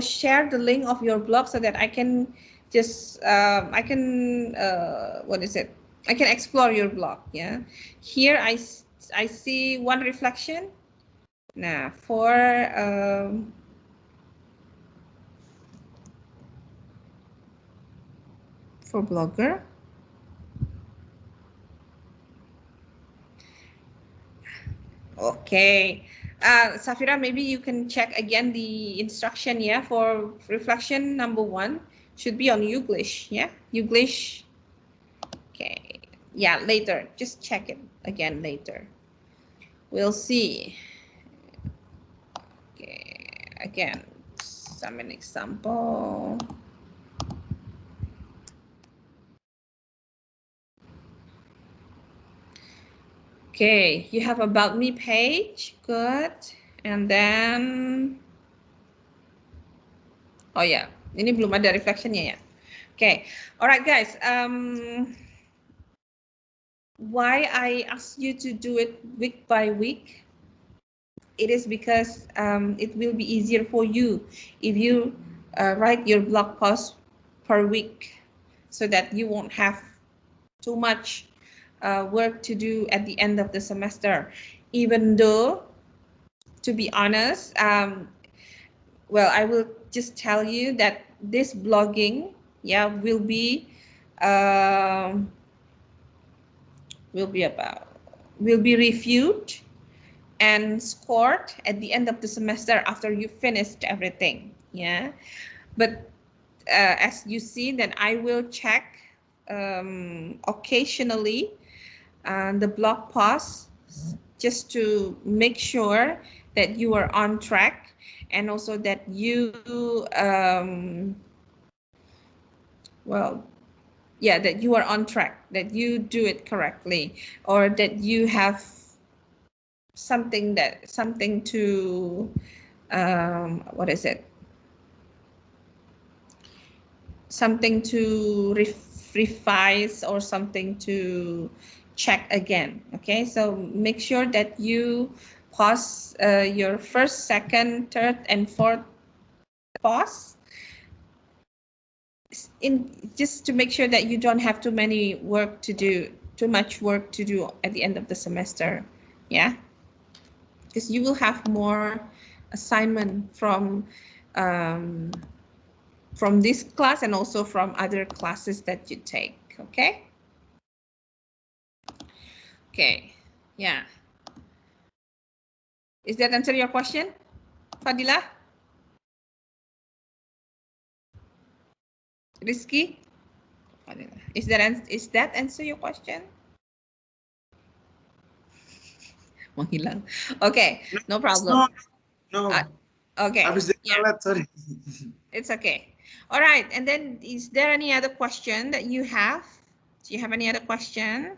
share the link of your blog so that I can just I can what is it? I can explore your blog. Yeah, here I see one reflection. Nah, for Blogger. Okay, Safira, maybe you can check again the instruction, yeah, for reflection number 1 should be on Youglish, yeah, Youglish. Okay, yeah, later, just check it again later. We'll see. Okay, again, some an example. Okay, you have About Me page, good. And then, oh yeah, ini belum ada reflectionnya ya. Okay, all right guys. Why I ask you to do it week by week? It is because it will be easier for you if you write your blog post per week, so that you won't have too much work to do at the end of the semester. Even though, to be honest, well, I will just tell you that this blogging, yeah, will be reviewed and scored at the end of the semester after you finished everything. Yeah, but as you see, that I will check occasionally the blog posts just to make sure that you are on track, and also that you well, yeah, that you are on track, that you do it correctly, or that you have something to what is it, something to revise or something to check again. Okay, so make sure that you pause your first, second, third, and fourth pause, just to make sure that you don't have too much work to do at the end of the semester. Yeah, because you will have more assignment from this class and also from other classes that you take. Okay. Okay. Yeah. Is that answer your question, Fadila? Rizky? Is that answer your question? Menghilang. Okay, no problem. No. Okay. Yeah. Sorry. It's okay. All right. And then, is there any other question that you have? Do you have any other question?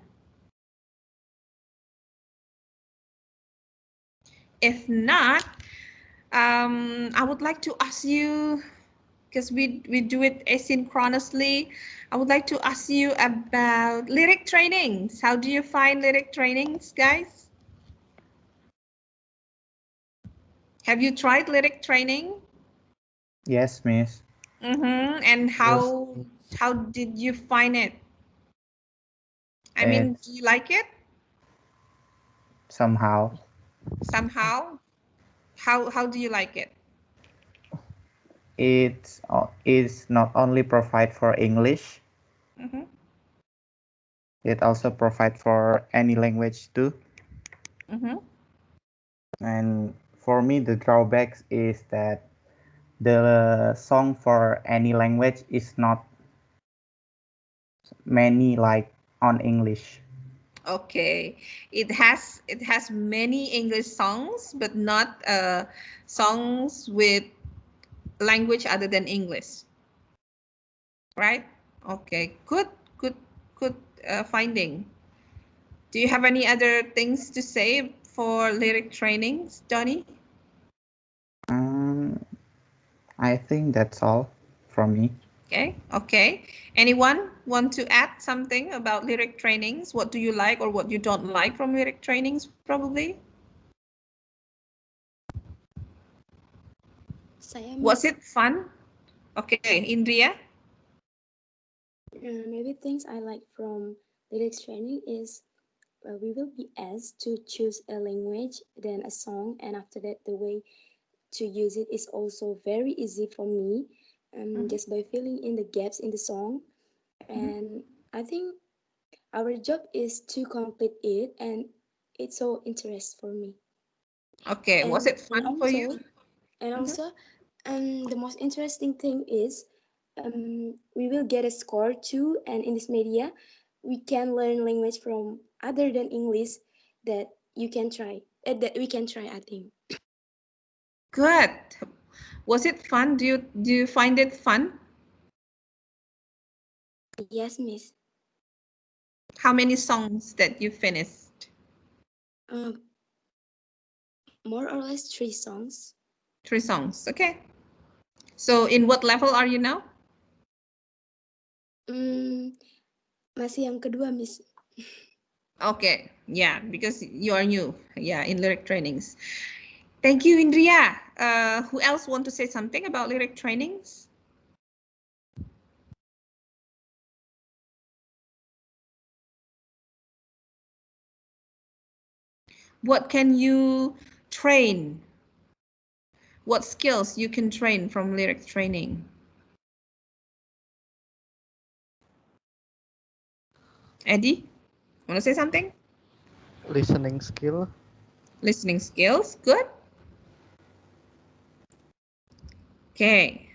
If not, I would like to ask you, because we do it asynchronously, I would like to ask you about lyric trainings. How do you find lyric trainings, guys? Have you tried lyric training? Yes, Miss. And how did you find it? I mean, do you like it? Somehow. Somehow? How do you like it? It's not only provide for English, Mm-hmm. it also provide for any language too. Mm-hmm. And for me, the drawbacks is that the song for any language is not many like on English. Okay, it has many English songs, but not songs with language other than English. Right? Okay, good finding. Do you have any other things to say for lyric trainings, Johnny? I think that's all from me. Okay. Anyone want to add something about lyric trainings? What do you like or what you don't like from lyric trainings, probably? Was it fun? Okay, Indria? Maybe things I like from lyrics training is we will be asked to choose a language, then a song, and after that, the way to use it is also very easy for me, just by filling in the gaps in the song. And I think our job is to complete it, and it's so interest for me. Okay, was it fun for you? And also, the most interesting thing is we will get a score too, and in this media, we can learn language from other than English that you can try, that we can try, I think. Good. Was it fun? Do you find it fun? Yes, Miss. How many songs that you finished? More or less 3 songs. 3 songs, okay. So in what level are you now? Masih yang kedua, Miss. Okay, yeah, because you are new, yeah, in lyric trainings. Thank you, Indria. Who else want to say something about lyric trainings? What can you train? What skills you can train from lyric training? Eddie, want to say something? Listening skill. Listening skills, good. Okay.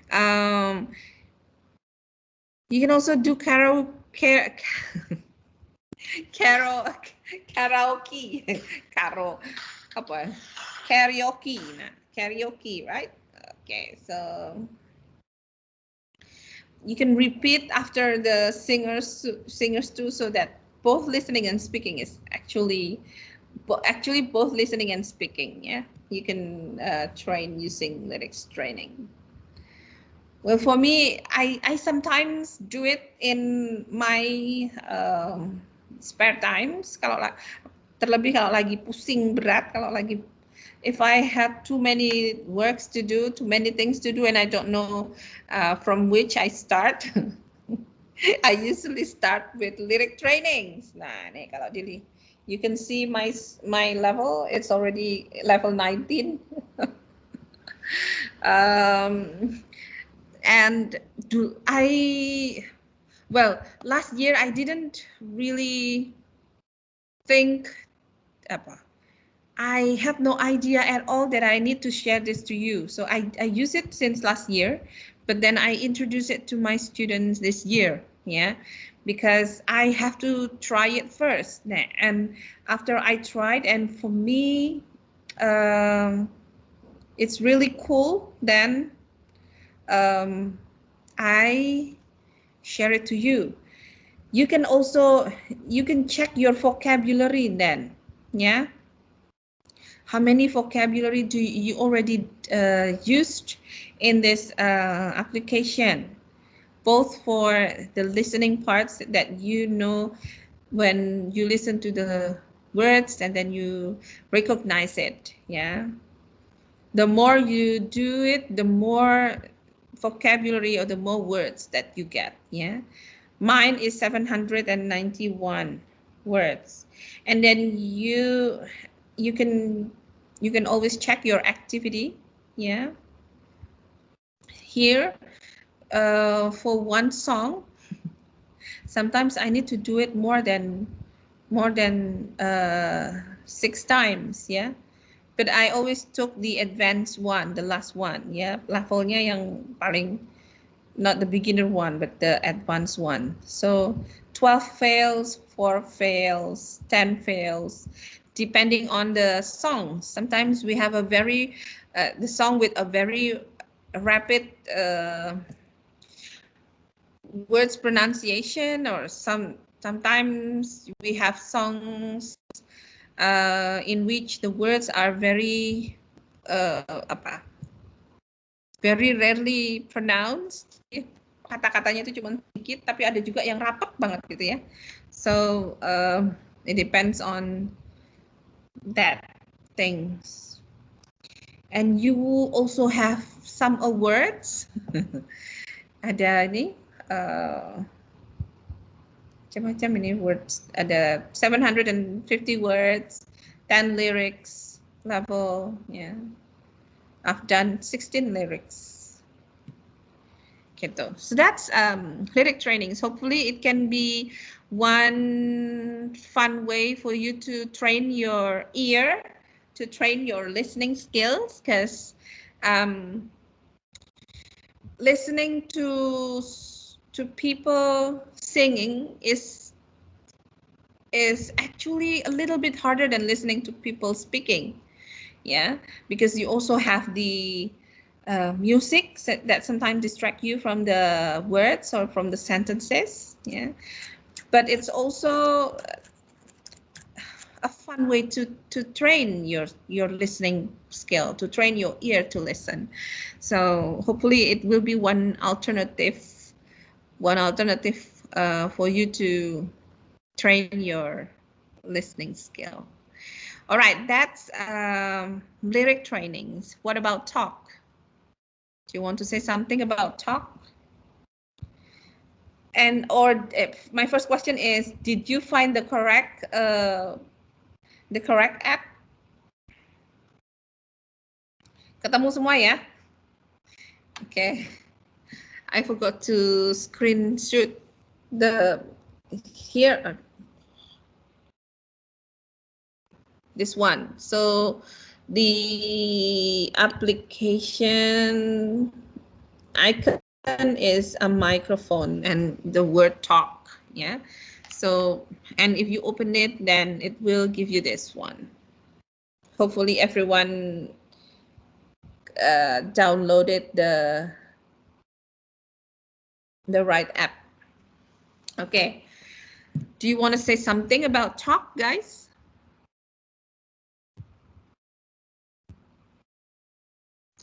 You can also do karaoke. Karaoke, nah. Karaoke, right? Okay, so you can repeat after the singers too, so that both listening and speaking is actually both listening and speaking. Yeah, you can train using lyrics training. Well, for me, I sometimes do it in my spare times. Terlebih kalau lagi pusing berat, if I have too many works to do, too many things to do, and I don't know from which I start, I usually start with lyric trainings. Nah, nih kalau Dili, you can see my level. It's already level 19. And last year I didn't really think I have no idea at all that I need to share this to you. So I use it since last year, but then I introduce it to my students this year. Yeah, because I have to try it first. And after I tried, and for me, it's really cool, then I share it to you. You can check your vocabulary then. Yeah. How many vocabulary do you already used in this application? Both for the listening parts that you know when you listen to the words and then you recognize it. Yeah. The more you do it, the more vocabulary or the more words that you get. Yeah. Mine is 791 words. And then you can you can always check your activity. Yeah. Here, for one song, sometimes I need to do it more than 6 times. Yeah. But I always took the advanced one, the last one. Yeah. Levelnya yang paling, not the beginner one, but the advanced one. So 12 fails, 4 fails, 10 fails, depending on the song. Sometimes we have a very, the song with a very rapid words pronunciation, or sometimes we have songs in which the words are very very rarely pronounced. Kata-katanya itu cuma sedikit, tapi ada juga yang rapat banget gitu ya. So it depends on that things. And you also have some awards. Ada ini macam-macam ini words. Ada 750 words, 10 lyrics level. Yeah, I've done 16 lyrics. Gitu. So that's lyric trainings. Hopefully it can be one fun way for you to train your ear, to train your listening skills, because listening to people singing is actually a little bit harder than listening to people speaking. Yeah, because you also have the music that sometimes distract you from the words or from the sentences. Yeah, but it's also a fun way to train your listening skill, to train your ear to listen. So hopefully it will be one alternative for you to train your listening skill. All right, that's lyric trainings. What about talk? Do you want to say something about talk? And my first question is, did you find the correct app? Ketemu semua ya? Okay. I forgot to screenshot here. This one. So the application icon is a microphone and the word talk. Yeah. So, and if you open it, then it will give you this one. Hopefully everyone downloaded the right app. Okay. Do you want to say something about talk, guys?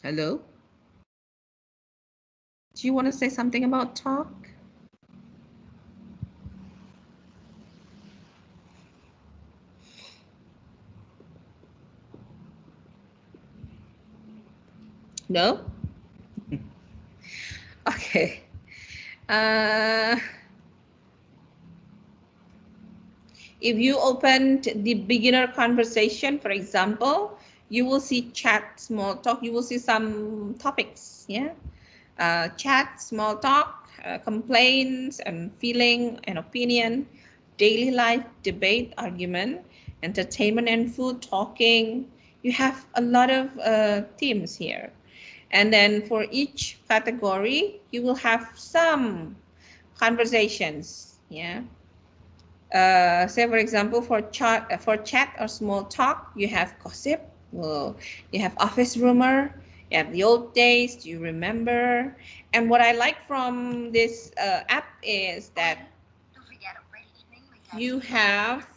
Hello? Do you want to say something about talk? No? Okay. If you open the beginner conversation, for example, you will see chat, small talk, you will see some topics, yeah? Chat, small talk, complaints and feeling and opinion, daily life, debate, argument, entertainment and food, talking. You have a lot of themes here. And then for each category, you will have some conversations, yeah? Say, for example, for chat or small talk, you have gossip, you have office rumor, you have the old days, do you remember? And what I like from this app is that you have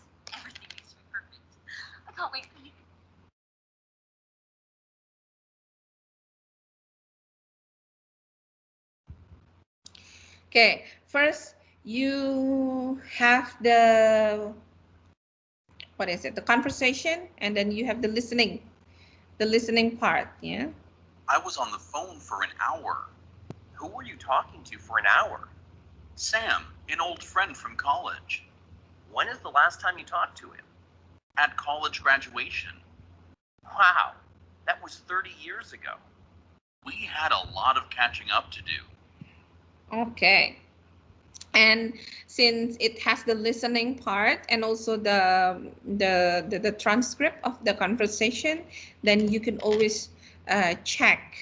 okay, first you have the the conversation, and then you have the listening part. Yeah, I was on the phone for an hour. Who were you talking to for an hour? Sam, an old friend from college. When is the last time you talked to him? At college graduation. Wow, that was 30 years ago. We had a lot of catching up to do. Okay. And since it has the listening part and also the transcript of the conversation, then you can always check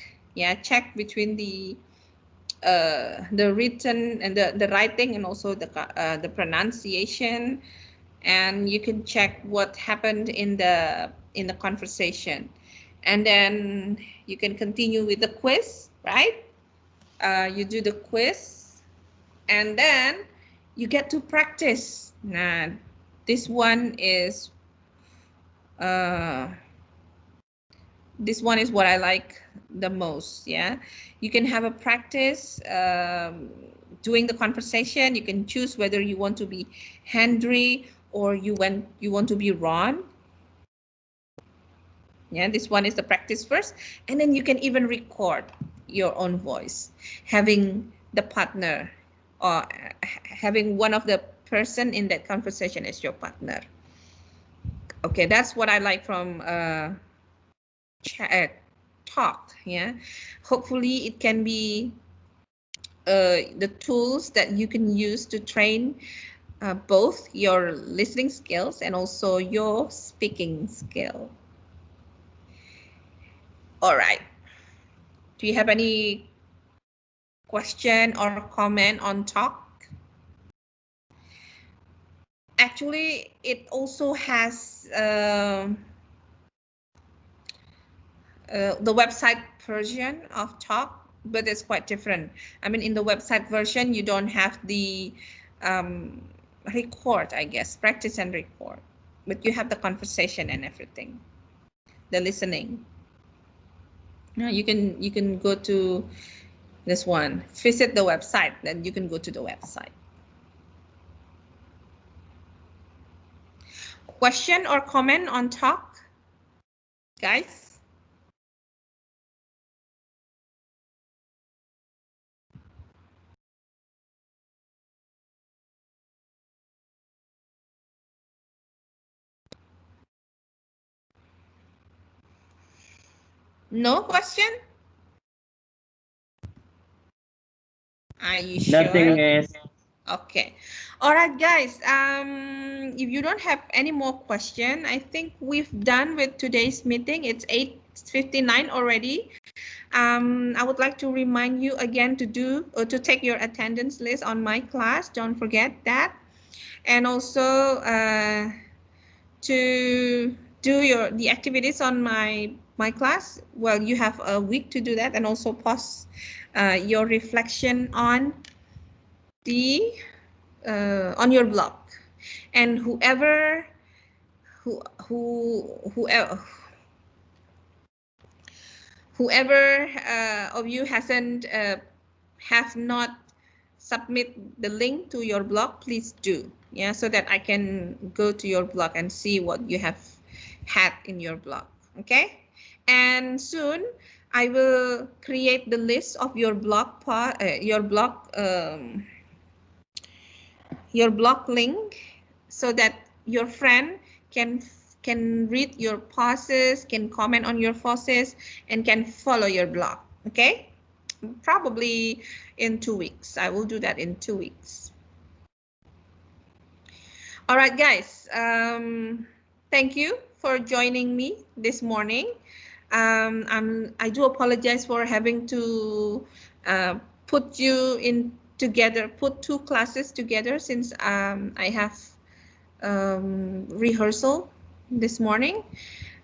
between the written and the writing and also the pronunciation, and you can check what happened in the conversation, and then you can continue with the quiz, right? You do the quiz, and then you get to practice. Now, this one is what I like the most. Yeah, you can have a practice doing the conversation. You can choose whether you want to be Henry or you want to be Ron. Yeah, this one is the practice first, and then you can even record your own voice, having the partner or having one of the person in that conversation as your partner. Okay, that's what I like from talk. Yeah, hopefully it can be the tools that you can use to train both your listening skills and also your speaking skill. All right. Do you have any question or comment on talk? Actually, it also has the website version of talk, but it's quite different. I mean, in the website version, you don't have the record, I guess, practice and record, but you have the conversation and everything, the listening. Now you can go to this one, visit the website, then you can go to the website. Question or comment on talk, guys? No question? Are you sure? Nothing, Miss. Okay. All right, guys. If you don't have any more question, I think we've done with today's meeting. It's 8:59 already. I would like to remind you again to take your attendance list on my class. Don't forget that. And also to do the activities on my class. Well, you have a week to do that, and also post your reflection on on your blog. And whoever of you have not submit the link to your blog, please do, yeah, so that I can go to your blog and see what you have had in your blog. Okay, and soon I will create the list of your blog link, so that your friend can read your posts, can comment on your posts, and can follow your blog. Okay, probably in 2 weeks. I will do that in 2 weeks. All right, guys. Thank you for joining me this morning. I do apologize for having to put two classes together, since I have rehearsal this morning.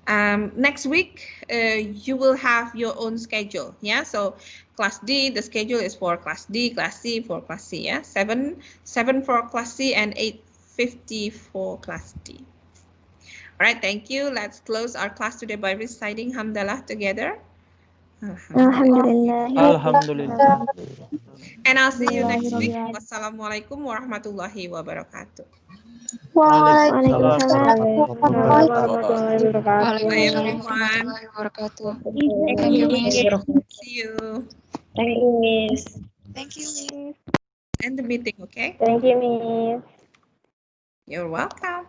Next week, you will have your own schedule. Yeah, so class D, the schedule is for class D, class C for class C. Yeah, 7 for class C and 8:50 for class D. All right, thank you. Let's close our class today by reciting Hamdalah together. Alhamdulillah. Alhamdulillah. And I'll see you next week. Wassalamualaikum warahmatullahi wabarakatuh. Waalaikumsalam warahmatullahi Everyone. warahmatullahi wabarakatuh. Thank you, Miss. See you. Thank you, Miss. Thank you, Miss. End the meeting, okay? Thank you, Miss. You're welcome.